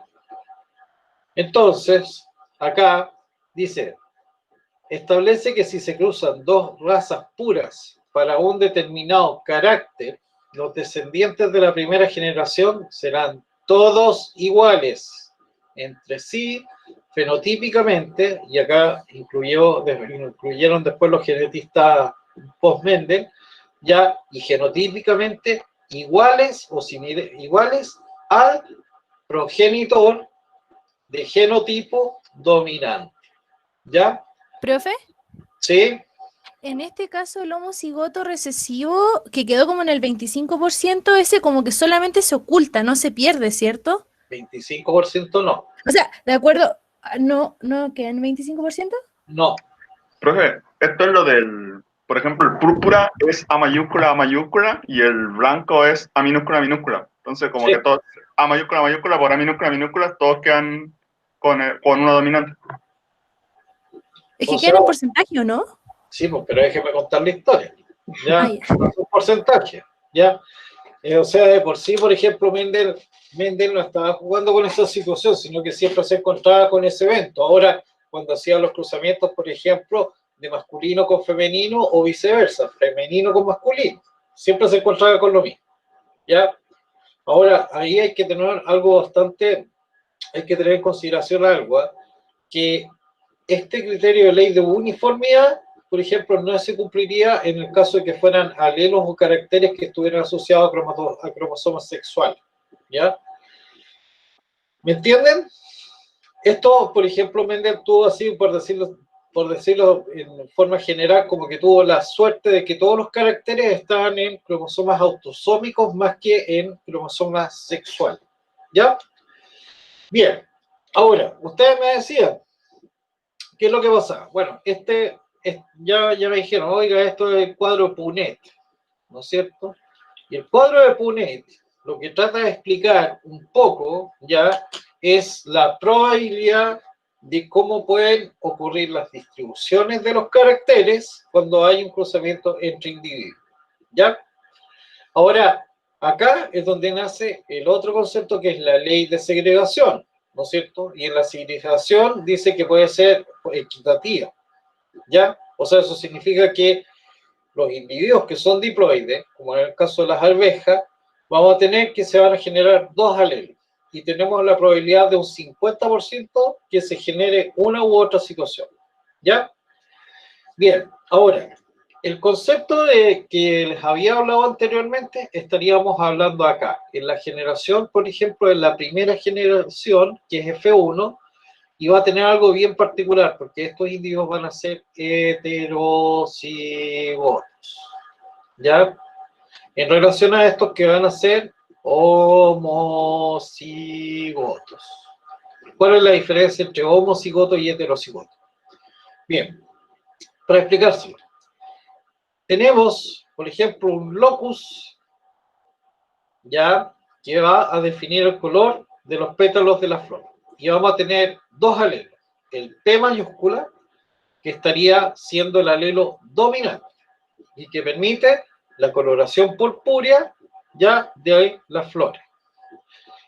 Entonces, acá dice, establece que si se cruzan dos razas puras para un determinado carácter, los descendientes de la primera generación serán todos iguales entre sí, fenotípicamente, y acá incluyeron después los genetistas post-Mendel, ya, y genotípicamente iguales o iguales al progenitor de genotipo dominante. ¿Ya? ¿Profe? Sí. En este caso, el homocigoto recesivo, que quedó como en el 25%, ese como que solamente se oculta, no se pierde, ¿cierto? 25% no. O sea, de acuerdo, ¿no queda en 25%? No. Profe, esto es lo del, por ejemplo, el púrpura es A mayúscula y el blanco es A minúscula. Entonces, como sí, que todos, A mayúscula por A minúscula, todos quedan con una dominante. Es que queda en porcentaje, ¿o no? Sí, pues, pero déjeme contar la historia. ¿Ya? Ah, ya. No es un porcentaje. ¿Ya? O sea, de por sí, por ejemplo, Mendel no estaba jugando con esa situación, sino que siempre se encontraba con ese evento. Ahora, cuando hacía los cruzamientos, por ejemplo, de masculino con femenino o viceversa, femenino con masculino, siempre se encontraba con lo mismo. ¿Ya? Ahora, ahí hay que tener algo bastante, hay que tener en consideración algo, ¿eh? Que este criterio de ley de uniformidad, por ejemplo, no se cumpliría en el caso de que fueran alelos o caracteres que estuvieran asociados a cromosomas sexuales. ¿Ya? ¿Me entienden? Esto, por ejemplo, Mendel tuvo así, por decirlo en forma general, como que tuvo la suerte de que todos los caracteres estaban en cromosomas autosómicos más que en cromosomas sexuales. ¿Ya? Bien. Ahora, ustedes me decían, ¿qué es lo que pasa? Bueno, ya me dijeron, oiga, esto es el cuadro de Punnett, ¿no es cierto? Y el cuadro de Punnett lo que trata de explicar un poco, ya, es la probabilidad de cómo pueden ocurrir las distribuciones de los caracteres cuando hay un cruzamiento entre individuos, ¿ya? Ahora, acá es donde nace el otro concepto que es la ley de segregación, ¿no es cierto? Y en la segregación dice que puede ser equitativa, ¿ya? O sea, eso significa que los individuos que son diploides, como en el caso de las arvejas, vamos a tener que se van a generar dos alelos. Y tenemos la probabilidad de un 50% que se genere una u otra situación. ¿Ya? Bien, ahora, el concepto de que les había hablado anteriormente, estaríamos hablando acá. En la generación, por ejemplo, en la primera generación, que es F1, y va a tener algo bien particular, porque estos individuos van a ser heterocigotos. ¿Ya? En relación a estos que van a ser homocigotos. ¿Cuál es la diferencia entre homocigoto y heterocigoto? Bien, para explicárselo. Tenemos, por ejemplo, un locus, ya, que va a definir el color de los pétalos de la flor. Y vamos a tener dos alelos. El P mayúscula, que estaría siendo el alelo dominante, y que permite la coloración purpúrea ya de las flores.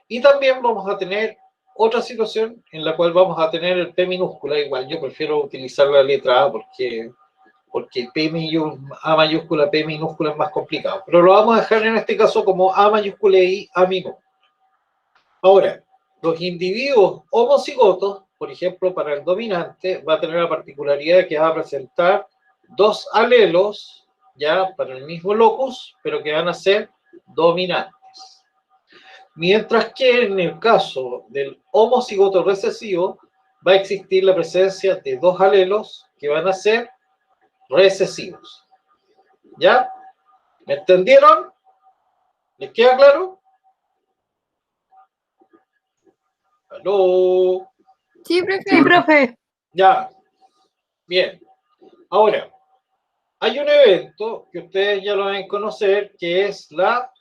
Y también vamos a tener otra situación en la cual vamos a tener el P minúscula. Igual yo prefiero utilizar la letra A porque A mayúscula, P minúscula es más complicado. Pero lo vamos a dejar en este caso como A mayúscula y A minúscula. Ahora, los individuos homocigotos, por ejemplo, para el dominante, va a tener la particularidad de que va a presentar dos alelos, ya, para el mismo locus, pero que van a ser dominantes. Mientras que en el caso del homocigoto recesivo, va a existir la presencia de dos alelos que van a ser recesivos. ¿Ya? ¿Me entendieron? ¿Les queda claro? ¿Aló? Sí, profe. Sí, profe. Ya. Bien. Ahora, hay un evento que ustedes ya lo deben conocer, que es la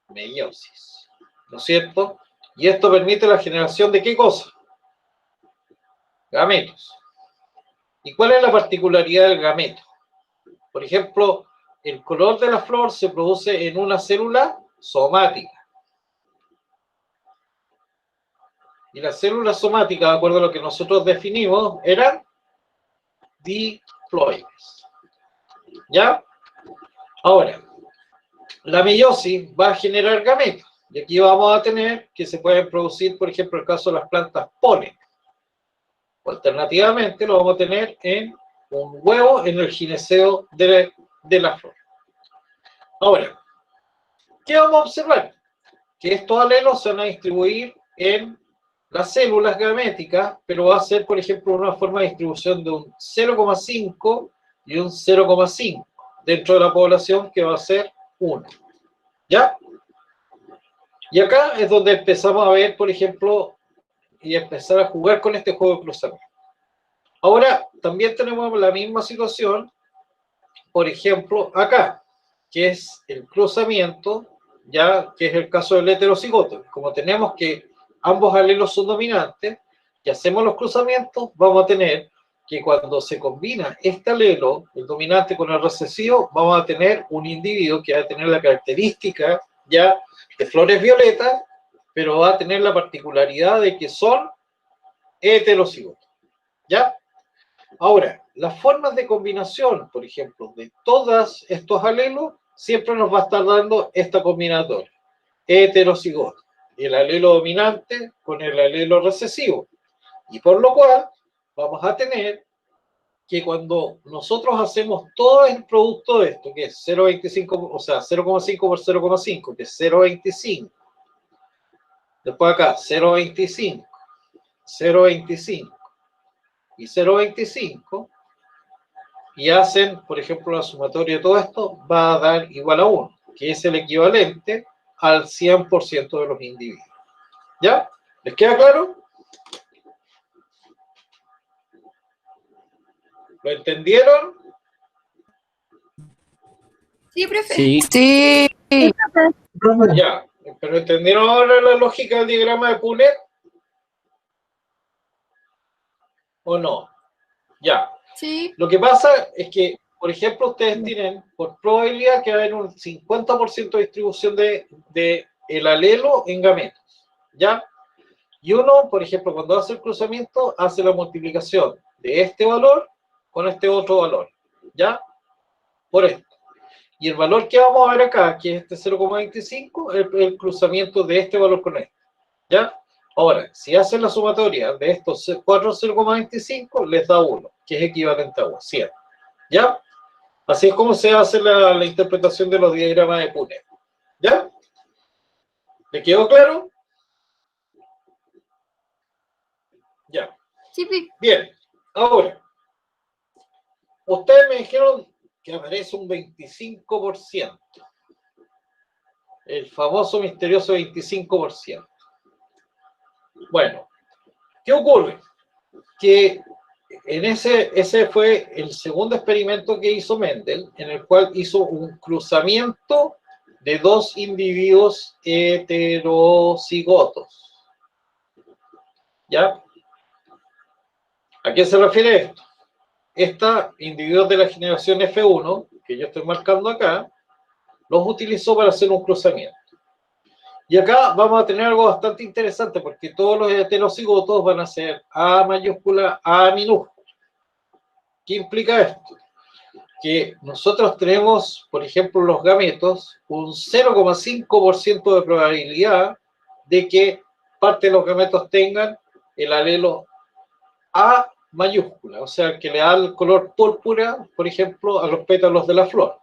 meiosis. ¿No es cierto? Y esto permite la generación de ¿qué cosa? Gametos. ¿Y cuál es la particularidad del gameto? Por ejemplo, el color de la flor se produce en una célula somática. Y las células somáticas, de acuerdo a lo que nosotros definimos, eran diploides. ¿Ya? Ahora, la meiosis va a generar gametos. Y aquí vamos a tener que se pueden producir, por ejemplo, en el caso de las plantas polen. O alternativamente lo vamos a tener en un huevo en el gineceo de la flor. Ahora, ¿qué vamos a observar? Que estos alelos se van a distribuir en las células gaméticas, pero va a ser, por ejemplo, una forma de distribución de un 0,5 y un 0,5 dentro de la población, que va a ser 1. ¿Ya? Y acá es donde empezamos a ver, por ejemplo, y empezar a jugar con este juego de cruzamiento. Ahora, también tenemos la misma situación, por ejemplo, acá, que es el cruzamiento, ya que es el caso del heterocigoto. Como tenemos que ambos alelos son dominantes, y hacemos los cruzamientos, vamos a tener que cuando se combina este alelo, el dominante con el recesivo, vamos a tener un individuo que va a tener la característica ya de flores violetas, pero va a tener la particularidad de que son heterocigotos. ¿Ya? Ahora, las formas de combinación, por ejemplo, de todos estos alelos, siempre nos va a estar dando esta combinatoria, heterocigoto, el alelo dominante con el alelo recesivo. Y por lo cual, vamos a tener que cuando nosotros hacemos todo el producto de esto, que es 0,25, o sea, 0,5 por 0,5, que es 0,25. Después acá, 0,25, 0,25 y 0,25. Y hacen, por ejemplo, la sumatoria de todo esto, va a dar igual a 1, que es el equivalente al 100% de los individuos. ¿Ya? ¿Les queda claro? ¿Lo entendieron? Sí, profe. Sí. Sí. Ya, pero ¿entendieron ahora la lógica del diagrama de Punnett? ¿O no? Ya. Sí. Lo que pasa es que, por ejemplo, ustedes tienen por probabilidad que va a haber un 50% de distribución de el alelo en gametos. ¿Ya? Y uno, por ejemplo, cuando hace el cruzamiento, hace la multiplicación de este valor con este otro valor. ¿Ya? Por esto. Y el valor que vamos a ver acá, que es este 0,25, es el cruzamiento de este valor con este. ¿Ya? Ahora, si hacen la sumatoria de estos 4 0,25, les da 1, que es equivalente a 100. ¿Ya? Así es como se hace la interpretación de los diagramas de Punnett. ¿Ya? ¿Le quedó claro? Ya. Sí, sí. Bien. Ahora, ustedes me dijeron que aparece un 25%. El famoso misterioso 25%. Bueno, ¿qué ocurre? Que en ese fue el segundo experimento que hizo Mendel, en el cual hizo un cruzamiento de dos individuos heterocigotos. ¿Ya? ¿A qué se refiere esto? Estos individuos de la generación F1, que yo estoy marcando acá, los utilizó para hacer un cruzamiento. Y acá vamos a tener algo bastante interesante, porque todos los heterocigotos van a ser A mayúscula, A minúscula. ¿Qué implica esto? Que nosotros tenemos, por ejemplo, los gametos, un 0,5% de probabilidad de que parte de los gametos tengan el alelo A mayúscula, o sea, que le da el color púrpura, por ejemplo, a los pétalos de la flor.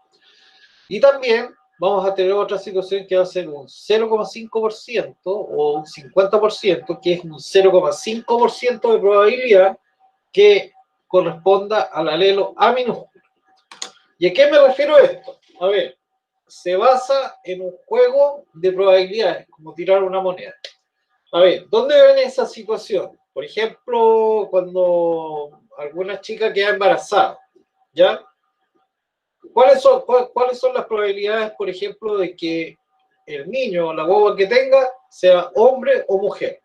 Y también vamos a tener otra situación que va a ser un 0,5% o un 50%, que es un 0,5% de probabilidad que corresponda al alelo A minúscula. ¿Y a qué me refiero esto? A ver, se basa en un juego de probabilidades, como tirar una moneda. A ver, ¿dónde ven esa situación? Por ejemplo, cuando alguna chica queda embarazada, ¿ya? ¿Cuáles son las probabilidades, por ejemplo, de que el niño o la guagua que tenga sea hombre o mujer?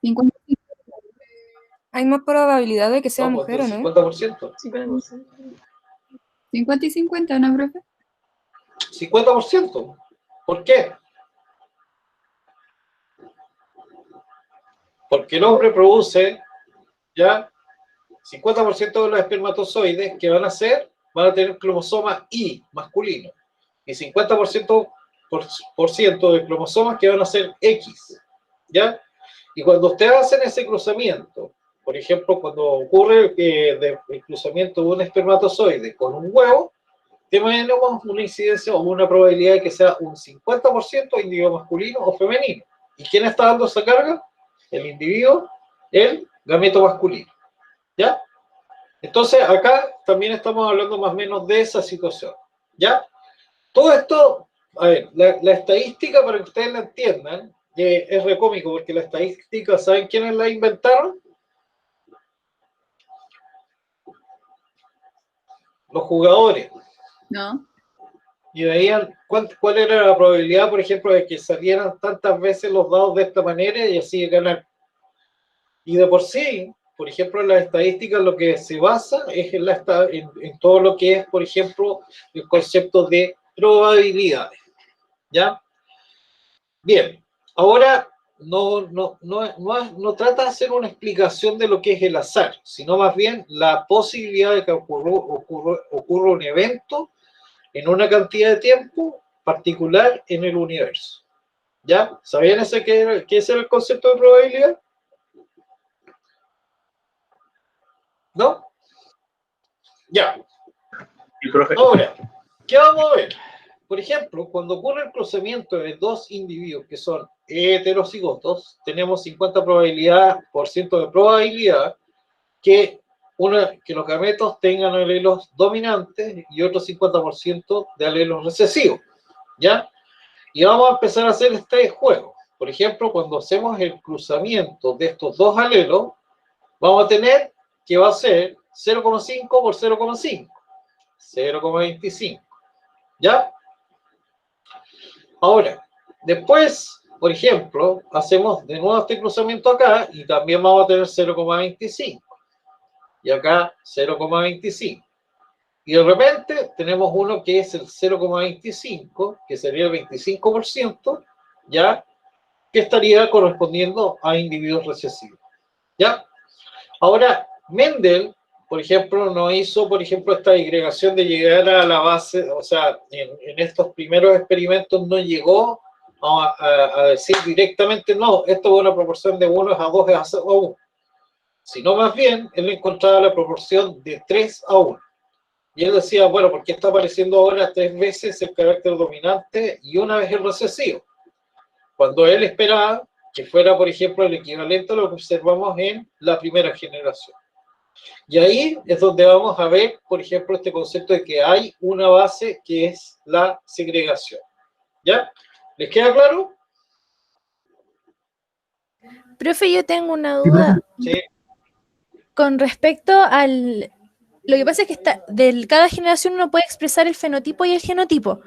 50. Hay más probabilidad de que sea No, pues, mujer, ¿o del no? 50%. 50%. 50 y 50, ¿no, profe? 50%. ¿Por qué? Porque el hombre produce ya 50% de los espermatozoides que van a tener cromosoma Y masculino y 50% de cromosomas que van a ser X, ¿ya? Y cuando ustedes hacen ese cruzamiento, por ejemplo, cuando ocurre el cruzamiento de un espermatozoide con un huevo, tenemos una incidencia o una probabilidad de que sea un 50% individuo masculino o femenino. ¿Y quién está dando esa carga? El individuo, el gameto masculino. ¿Ya? Entonces, acá también estamos hablando más o menos de esa situación. ¿Ya? Todo esto, a ver, la estadística, para que ustedes la entiendan, es re cómico, porque la estadística, ¿saben quiénes la inventaron? Los jugadores. No. Y veían cuál era la probabilidad, por ejemplo, de que salieran tantas veces los dados de esta manera y así ganar. Y de por sí, por ejemplo, en las estadísticas lo que se basa es en todo lo que es, por ejemplo, el concepto de probabilidades. ¿Ya? Bien, ahora no trata de hacer una explicación de lo que es el azar, sino más bien la posibilidad de que ocurra un evento en una cantidad de tiempo particular en el universo. ¿Ya? ¿Sabían qué es el concepto de probabilidad? ¿No? Ya. Y profe, Ahora, ¿qué vamos a ver? Por ejemplo, cuando ocurre el cruzamiento de dos individuos que son heterocigotos, tenemos 50% de probabilidad que los gametos tengan alelos dominantes y otro 50% de alelos recesivos. ¿Ya? Y vamos a empezar a hacer este juego. Por ejemplo, cuando hacemos el cruzamiento de estos dos alelos, vamos a tener que va a ser 0,5 por 0,5. 0,25. ¿Ya? Ahora, después, por ejemplo, hacemos de nuevo este cruzamiento acá y también vamos a tener 0,25. Y acá 0,25. Y de repente tenemos uno que es el 0,25, que sería el 25%, ¿ya? Que estaría correspondiendo a individuos recesivos. ¿Ya? Ahora, Mendel por ejemplo, no hizo, por ejemplo, esta disgregación de llegar a la base, o sea, en estos primeros experimentos no llegó a decir directamente, no, esto es una proporción de 1 a 2 a 1, sino más bien, él encontraba la proporción de 3 a 1. Y él decía, bueno, ¿por qué está apareciendo ahora 3 veces el carácter dominante y una vez el recesivo? Cuando él esperaba que fuera, por ejemplo, el equivalente a lo que observamos en la primera generación. Y ahí es donde vamos a ver, por ejemplo, este concepto de que hay una base que es la segregación. ¿Ya? ¿Les queda claro? Profe, yo tengo una duda Sí. con respecto al... Lo que pasa es que cada generación uno puede expresar el fenotipo y el genotipo.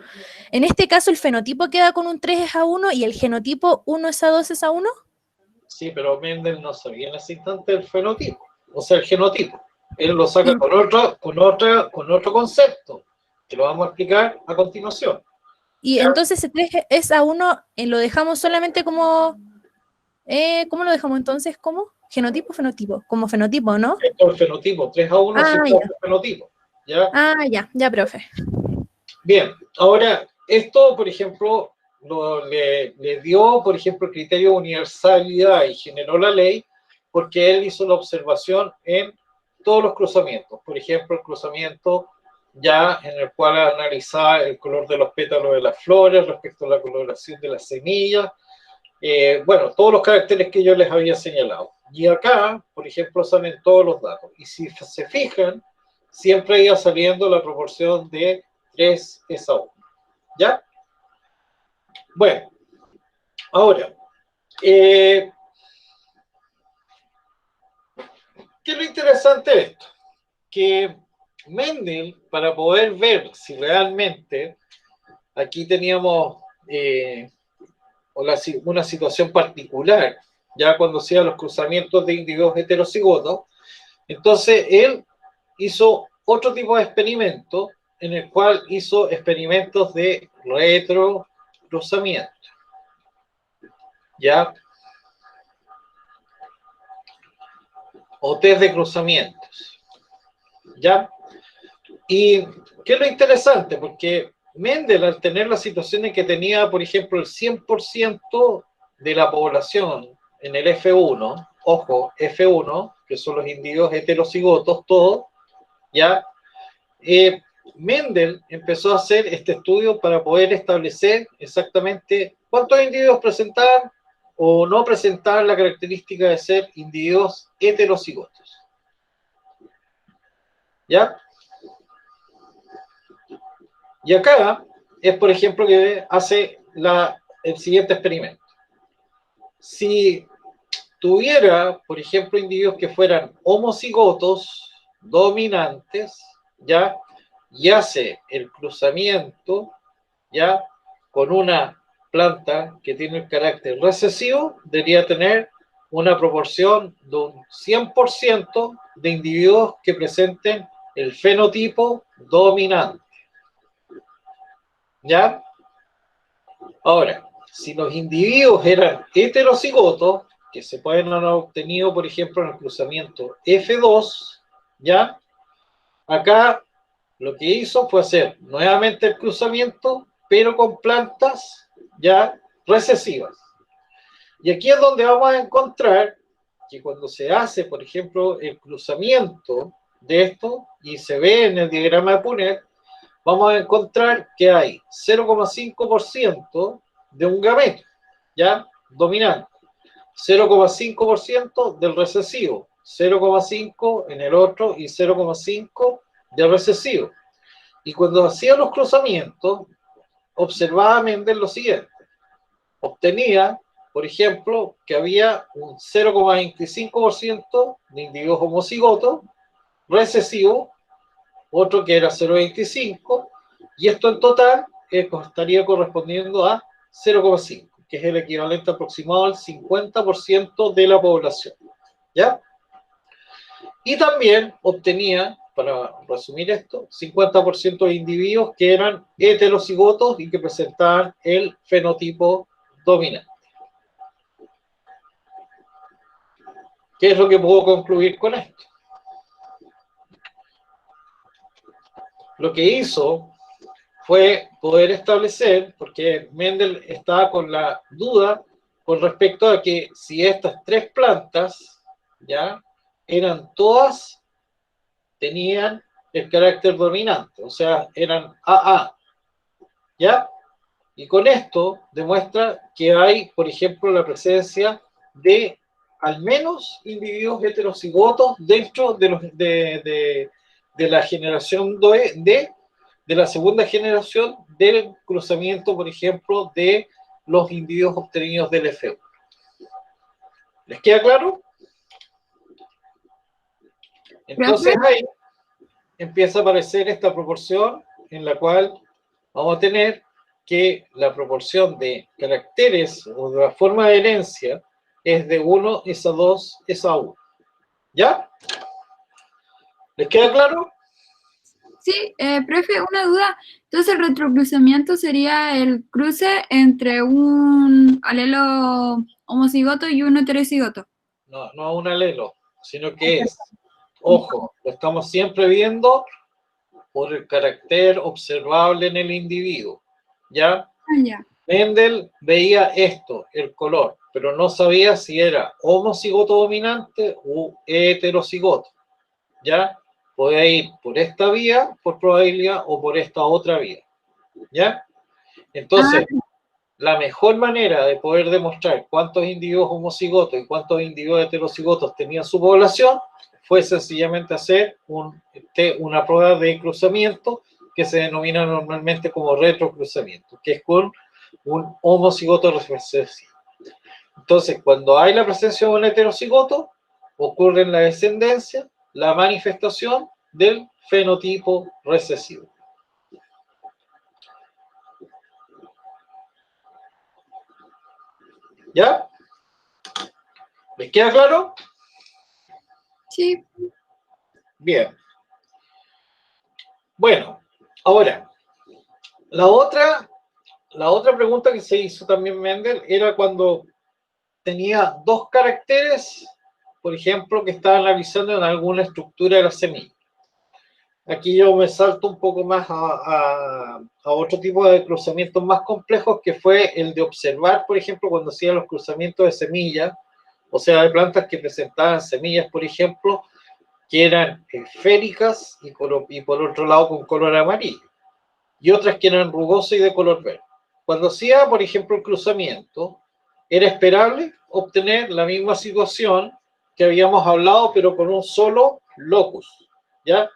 En este caso, el fenotipo queda con un 3 a 1 y el genotipo 1 es a 2 es a 1. Sí, pero Mendel no sabía en ese instante el fenotipo, o sea, el genotipo. Él lo saca con otro concepto, que lo vamos a explicar a continuación. Y entonces ese 3 es a 1, lo dejamos solamente como... ¿cómo lo dejamos entonces? ¿Cómo? ¿Genotipo o fenotipo? Como fenotipo, ¿no? Esto es el fenotipo, 3 a 1 es el fenotipo. ¿Ya? Ya, profe. Bien, ahora, esto, por ejemplo, le dio, por ejemplo, el criterio de universalidad y generó la ley porque él hizo la observación en todos los cruzamientos. Por ejemplo, el cruzamiento ya en el cual analizaba el color de los pétalos de las flores respecto a la coloración de las semillas, bueno, todos los caracteres que yo les había señalado. Y acá, por ejemplo, salen todos los datos. Y si se fijan, siempre iba saliendo la proporción de 3 es a 1. ¿Ya? Bueno, ahora, ¿qué es lo interesante de esto? Que Mendel, para poder ver si realmente aquí teníamos una situación particular, ya cuando hacía los cruzamientos de individuos heterocigotos, entonces él hizo otro tipo de experimento en el cual hizo experimentos de retrocruzamiento. ¿Ya? O test de cruzamientos. ¿Ya? Y qué es lo interesante, porque Mendel, al tener la situación en que tenía, por ejemplo, el 100% de la población en el F1, ojo, F1, que son los individuos heterocigotos, todos, ¿ya? Mendel empezó a hacer este estudio para poder establecer exactamente cuántos individuos presentaban o no presentaban la característica de ser individuos heterocigotos. ¿Ya? Y acá es, por ejemplo, que hace el siguiente experimento. Si tuviera, por ejemplo, individuos que fueran homocigotos dominantes, ¿ya? Y hace el cruzamiento, ¿ya? Con una planta que tiene el carácter recesivo, debería tener una proporción de un 100% de individuos que presenten el fenotipo dominante. ¿Ya? Ahora, si los individuos eran heterocigotos, que se pueden haber obtenido, por ejemplo, en el cruzamiento F2, ¿ya? Acá lo que hizo fue hacer nuevamente el cruzamiento, pero con plantas ya recesivas. Y aquí es donde vamos a encontrar que cuando se hace, por ejemplo, el cruzamiento de esto, y se ve en el diagrama de Punnett, vamos a encontrar que hay 0,5% de un gameto, ¿ya? Dominante. 0,5% del recesivo, 0,5 en el otro y 0,5 del recesivo. Y cuando hacía los cruzamientos, observaba Mendel lo siguiente. Obtenía, por ejemplo, que había un 0,25% de individuos homocigotos recesivos, otro que era 0,25, y esto en total estaría correspondiendo a 0,5, que es el equivalente aproximado al 50% de la población. ¿Ya? Y también obtenía, para resumir esto, 50% de individuos que eran heterocigotos y que presentaban el fenotipo dominante. ¿Qué es lo que puedo concluir con esto? lo que hizo fue poder establecer, porque Mendel estaba con la duda con respecto a que si estas tres plantas, ya, eran todas, tenían el carácter dominante, o sea, eran AA, ¿ya? Y con esto demuestra que hay, por ejemplo, la presencia de al menos individuos heterocigotos dentro de la generación de la segunda generación del cruzamiento, por ejemplo, de los individuos obtenidos del F1. ¿Les queda claro? Entonces ahí empieza a aparecer esta proporción en la cual vamos a tener que la proporción de caracteres o de la forma de herencia es de 1 es a 2 es a 1. ¿Ya? ¿Les queda claro? Sí, profe, una duda. Entonces, el retrocruzamiento sería el cruce entre un alelo homocigoto y un heterocigoto. No, no un alelo, sino que es, ojo, lo estamos siempre viendo por el carácter observable en el individuo. ¿Ya? Ah, ya. Mendel veía esto, el color, pero no sabía si era homocigoto dominante o heterocigoto. ¿Ya? Puede ir por esta vía, por probabilidad, o por esta otra vía. ¿Ya? Entonces, la mejor manera de poder demostrar cuántos individuos homocigotos y cuántos individuos heterocigotos tenían su población fue sencillamente hacer una prueba de cruzamiento que se denomina normalmente como retrocruzamiento, que es con un homocigoto recesivo. Entonces, cuando hay la presencia de un heterocigoto, ocurre en la descendencia la manifestación del fenotipo recesivo. ¿Ya? ¿Les queda claro? Sí. Bien. Bueno, ahora, la otra pregunta que se hizo también Mendel era cuando tenía dos caracteres, por ejemplo, que estaban avisando en alguna estructura de la semilla. Aquí yo me salto un poco más a otro tipo de cruzamientos más complejos, que fue el de observar, por ejemplo, cuando hacían los cruzamientos de semillas, o sea, de plantas que presentaban semillas, por ejemplo, que eran esféricas y por otro lado con color amarillo, y otras que eran rugosas y de color verde. Cuando hacía, por ejemplo, el cruzamiento, era esperable obtener la misma situación que habíamos hablado, pero con un solo locus, ¿ya?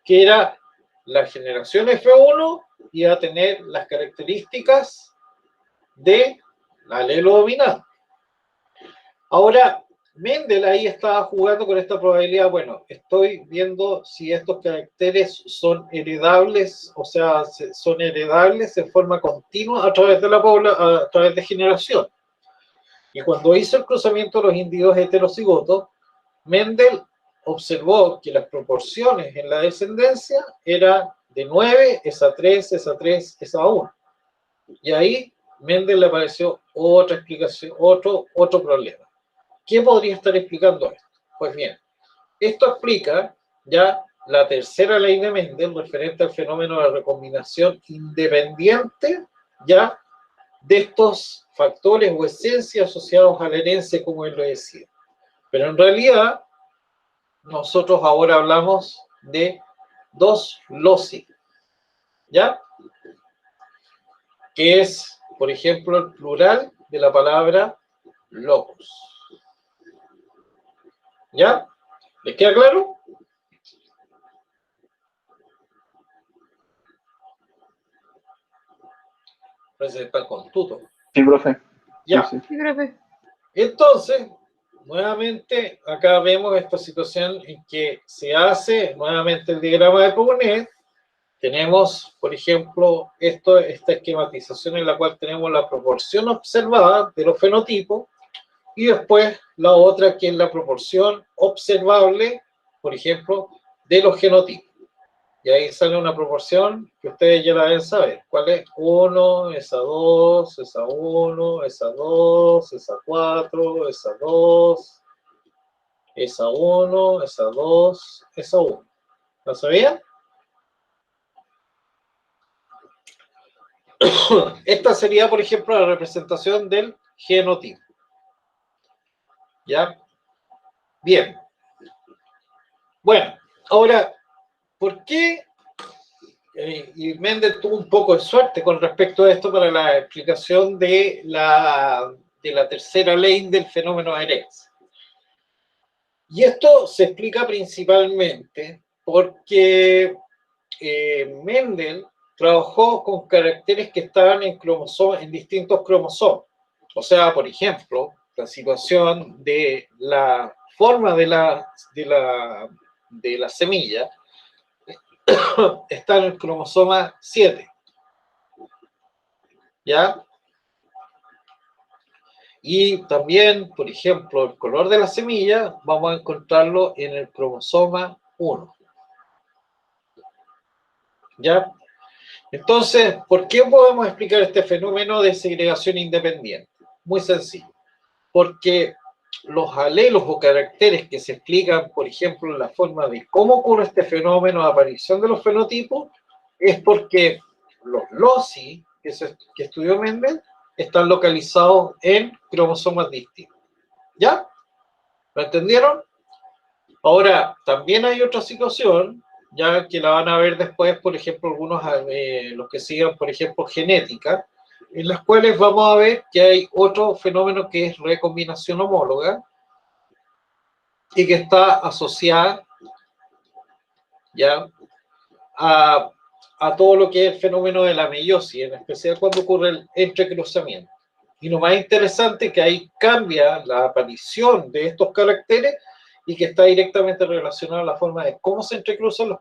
Que era la generación F1 iba a tener las características de alelo dominante. Ahora, Mendel ahí estaba jugando con esta probabilidad. Bueno, estoy viendo si estos caracteres son heredables, o sea, son heredables en forma continua a través de a través de generación. Y cuando hizo el cruzamiento de los individuos heterocigotos, Mendel observó que las proporciones en la descendencia eran de 9 es a 3, es a 3, es a 1. Y ahí Mendel le apareció otra explicación, otro problema. ¿Qué podría estar explicando esto? Pues bien, esto explica ya la tercera ley de Mendel referente al fenómeno de recombinación independiente ya de estos factores o esencias asociados a la herencia, como él lo decía. Pero en realidad, nosotros ahora hablamos de dos loci, ¿ya? Que es, por ejemplo, el plural de la palabra locus. ¿Ya? ¿Les queda claro? Presenta con tuto. Sí, profe. Ya. Sí, sí. Sí, profe. Entonces, nuevamente, acá vemos esta situación en que se hace nuevamente el diagrama de Punnett. Tenemos, por ejemplo, esta esquematización en la cual tenemos la proporción observada de los fenotipos y después la otra que es la proporción observable, por ejemplo, de los genotipos. Y ahí sale una proporción que ustedes ya la deben saber. ¿Cuál es? 1 es a 2, es a 1, es a 2, es a 4, es a 2, es a 1, es a 2, es a 1. ¿Lo sabían? Esta sería, por ejemplo, la representación del genotipo. ¿Ya? Bien. Bueno, ahora, ¿por qué? Y Mendel tuvo un poco de suerte con respecto a esto para la explicación de la tercera ley del fenómeno de herencia. Y esto se explica principalmente porque Mendel trabajó con caracteres que estaban en distintos cromosomas. O sea, por ejemplo, la situación de la forma de la semilla está en el cromosoma 7. ¿Ya? Y también, por ejemplo, el color de la semilla vamos a encontrarlo en el cromosoma 1. ¿Ya? Entonces, ¿por qué podemos explicar este fenómeno de segregación independiente? Muy sencillo. Porque los alelos o caracteres que se explican, por ejemplo, en la forma de cómo ocurre este fenómeno de aparición de los fenotipos, es porque los loci que estudió Mendel están localizados en cromosomas distintos. ¿Ya? ¿Lo entendieron? Ahora, también hay otra situación, ya que la van a ver después, por ejemplo, algunos, los que sigan, por ejemplo, genética, en las cuales vamos a ver que hay otro fenómeno que es recombinación homóloga y que está asociada ya a todo lo que es el fenómeno de la meiosis, en especial cuando ocurre el entrecruzamiento. Y lo más interesante es que ahí cambia la aparición de estos caracteres y que está directamente relacionado a la forma de cómo se entrecruzan los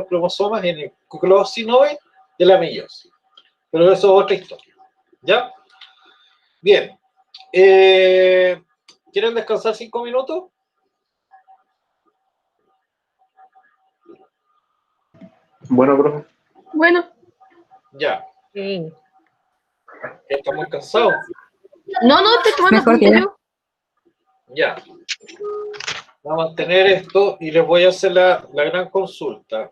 cromosomas en el closinoe de la meiosis. Pero eso es otra historia. ¿Ya? Bien. ¿Quieren descansar 5 minutos? Bueno, profe. Bueno, Ya. sí. Está muy cansado. No, estoy tomando Mejor apuntes que yo. Ya. Vamos a mantener esto y les voy a hacer la gran consulta.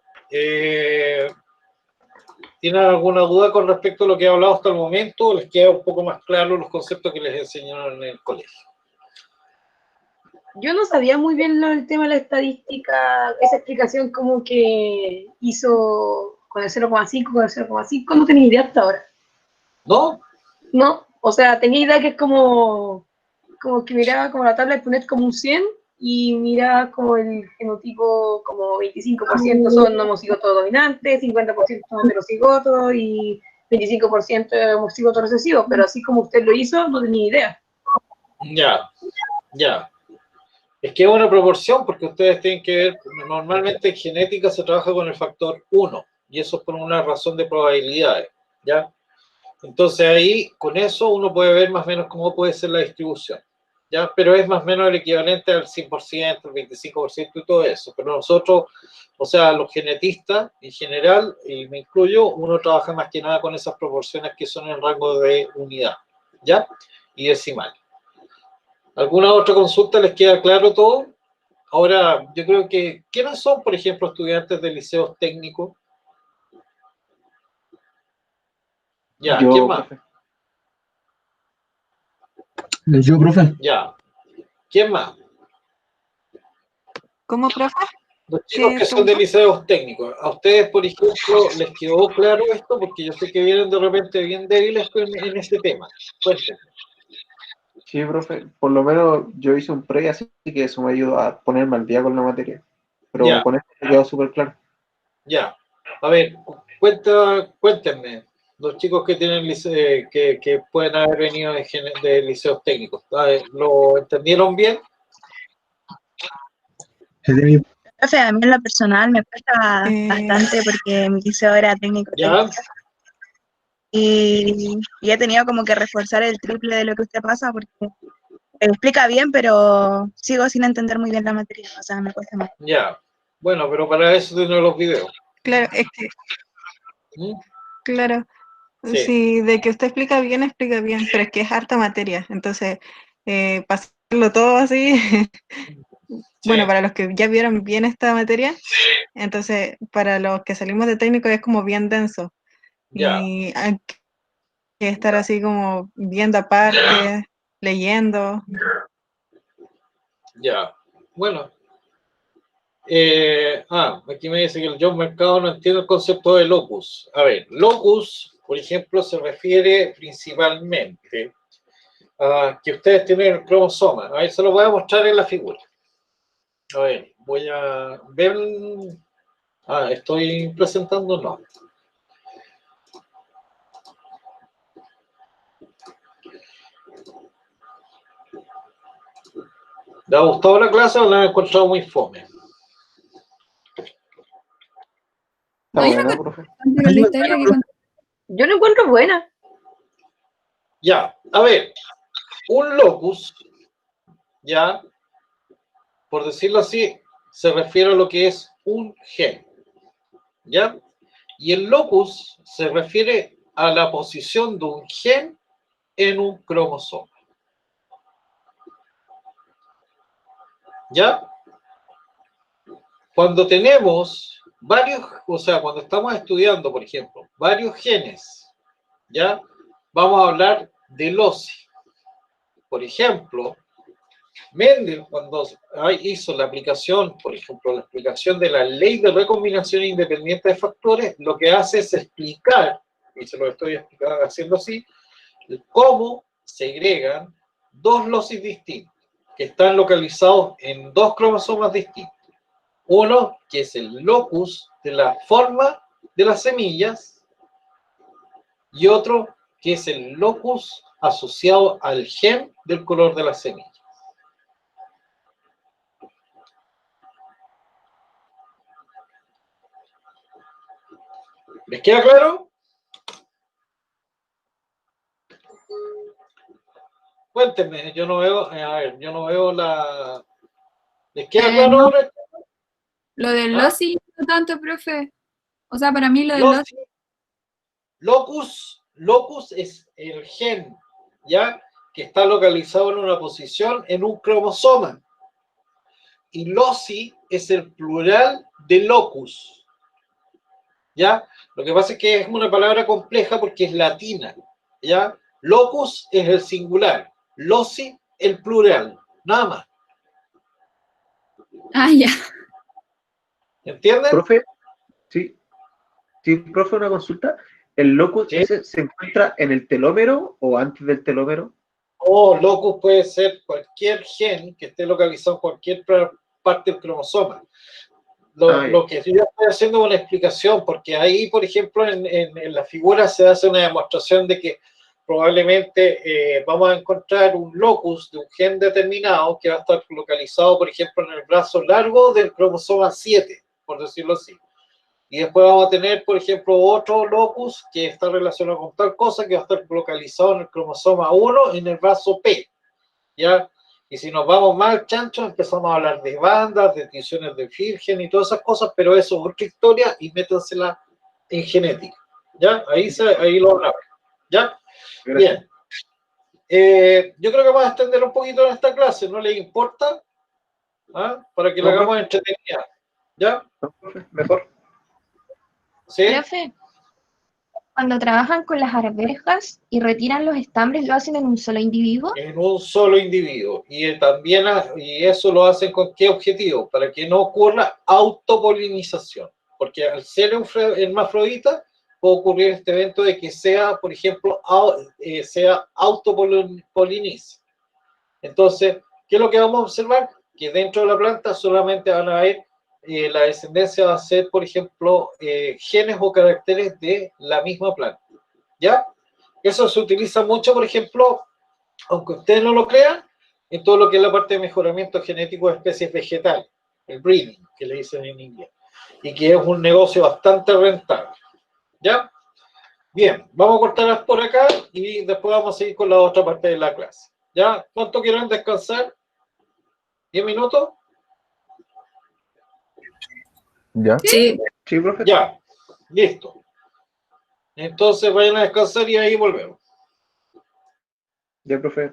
¿Tienen alguna duda con respecto a lo que he hablado hasta el momento? ¿O les queda un poco más claro los conceptos que les enseñaron en el colegio? Yo no sabía muy bien el tema de la estadística, esa explicación como que hizo con el 0,5, con el 0,5, no tenía idea hasta ahora. ¿No? No, o sea, tenía idea que es como que miraba como la tabla de Punnett como un 100 y miraba como el genotipo como 25% son homocigotos dominantes, 50% son heterocigotos y 25% homocigotos recesivos, pero así como usted lo hizo, no tenía idea. Ya. Es que es una proporción porque ustedes tienen que ver, normalmente en genética se trabaja con el factor 1 y eso es por una razón de probabilidades, ¿ya? Entonces ahí, con eso uno puede ver más o menos cómo puede ser la distribución, ¿ya? Pero es más o menos el equivalente al 100%, el 25% y todo eso. Pero nosotros, o sea, los genetistas en general, y me incluyo, uno trabaja más que nada con esas proporciones que son en rango de unidad, ¿ya? Y decimal. ¿Alguna otra consulta? ¿Les queda claro todo? Ahora, yo creo que, ¿quiénes son, por ejemplo, estudiantes de liceos técnicos? Ya, Yo, ¿quién más? profe. Yo, profe. Ya. ¿Quién más? ¿Cómo, profe? Los chicos ¿Qué que son de pregunta? liceos técnicos. ¿A ustedes, por ejemplo, les quedó claro esto? Porque yo sé que vienen de repente bien débiles en este tema. Cuéntenme. Sí, profe. Por lo menos yo hice un pre, así que eso me ayudó a ponerme al día con la materia. Pero Ya. con esto me quedó súper claro. Ya. A ver, cuéntenme. Los chicos que tienen que pueden haber venido de liceos técnicos. ¿Lo entendieron bien? Profe, a mí en lo personal me cuesta bastante porque mi liceo era técnico Ya. y he tenido como que reforzar el triple de lo que usted pasa porque explica bien, pero sigo sin entender muy bien la materia, o sea, me cuesta más. Ya. Bueno, pero para eso tengo los videos. Claro, es que, ¿Mm? claro, Sí. sí, de que usted explica bien, pero es que es harta materia, entonces, pasarlo todo así, bueno, Sí. para los que ya vieron bien esta materia, entonces, para los que salimos de técnico es como bien denso, Ya. Y hay que estar así como viendo aparte, leyendo. Ya. Bueno. Aquí me dice que el John Mercado no entiende el concepto de locus. A ver, locus, por ejemplo, se refiere principalmente a que ustedes tienen el cromosoma. A ver, se lo voy a mostrar en la figura. A ver, voy a ver. Estoy presentando, no. ¿Le ha gustado la clase o la han encontrado muy fome? Está No, yo buena, no profe. conté con la historia que conté. Yo lo encuentro buena. Ya, a ver, un locus, ya, por decirlo así, se refiere a lo que es un gen, ¿ya? Y el locus se refiere a la posición de un gen en un cromosoma. ¿Ya? Cuando tenemos varios, o sea, cuando estamos estudiando, por ejemplo, varios genes, ¿ya? Vamos a hablar de loci. Por ejemplo, Mendel, cuando hizo la aplicación, por ejemplo, la explicación de la ley de recombinación independiente de factores, lo que hace es explicar, y se lo estoy haciendo así, cómo segregan dos locis distintos, que están localizados en dos cromosomas distintos. Uno, que es el locus de la forma de las semillas, y otro, que es el locus asociado al gen del color de las semillas. ¿Les queda claro? Cuéntenme, yo no veo, yo no veo la... ¿Les queda claro No, ahora? lo del ¿Ah? loci no tanto, profe. O sea, para mí lo del loci. Locus es el gen, ¿ya? Que está localizado en una posición en un cromosoma. Y loci es el plural de locus, ¿ya? Lo que pasa es que es una palabra compleja porque es latina, ¿ya? Locus es el singular, loci el plural, nada más. Ah, ya. ¿Entienden? Profe, sí, profe, una consulta. ¿El locus ¿Sí? ese se encuentra en el telómero o antes del telómero? Locus puede ser cualquier gen que esté localizado en cualquier parte del cromosoma. Lo que yo estoy haciendo es una explicación, porque ahí, por ejemplo, en la figura se hace una demostración de que probablemente vamos a encontrar un locus de un gen determinado que va a estar localizado, por ejemplo, en el brazo largo del cromosoma 7, por decirlo así. Y después vamos a tener, por ejemplo, otro locus que está relacionado con tal cosa que va a estar localizado en el cromosoma 1 en el brazo P, ¿ya? Y si nos vamos más al chancho, empezamos a hablar de bandas, de tensiones de Virgen y todas esas cosas, pero eso es otra historia y métansela en genética, ¿ya? Ahí lo hablamos, ¿ya? Gracias. Bien. Yo creo que vamos a extender un poquito en esta clase, ¿no les importa? ¿Ah? Para que la hagamos entretenida, ¿ya? Mejor. ¿Sí? Profe, cuando trabajan con las arvejas y retiran los estambres, ¿lo hacen en un solo individuo? En un solo individuo. Y también y eso lo hacen con qué objetivo, para que no ocurra autopolinización. Porque al ser hermafrodita puede ocurrir este evento de que sea, por ejemplo, sea autopolinice. Entonces, ¿qué es lo que vamos a observar? Que dentro de la planta solamente van a haber, la descendencia va a ser, por ejemplo, genes o caracteres de la misma planta. ¿Ya? Eso se utiliza mucho, por ejemplo, aunque ustedes no lo crean, en todo lo que es la parte de mejoramiento genético de especies vegetales, el breeding, que le dicen en inglés, y que es un negocio bastante rentable. ¿Ya? Bien, vamos a cortarlas por acá y después vamos a seguir con la otra parte de la clase. ¿Ya? ¿Cuánto quieren descansar? ¿10 minutos? ¿Ya? Sí. Sí, profe. Ya, listo. Entonces vayan a descansar y ahí volvemos. Ya, profe.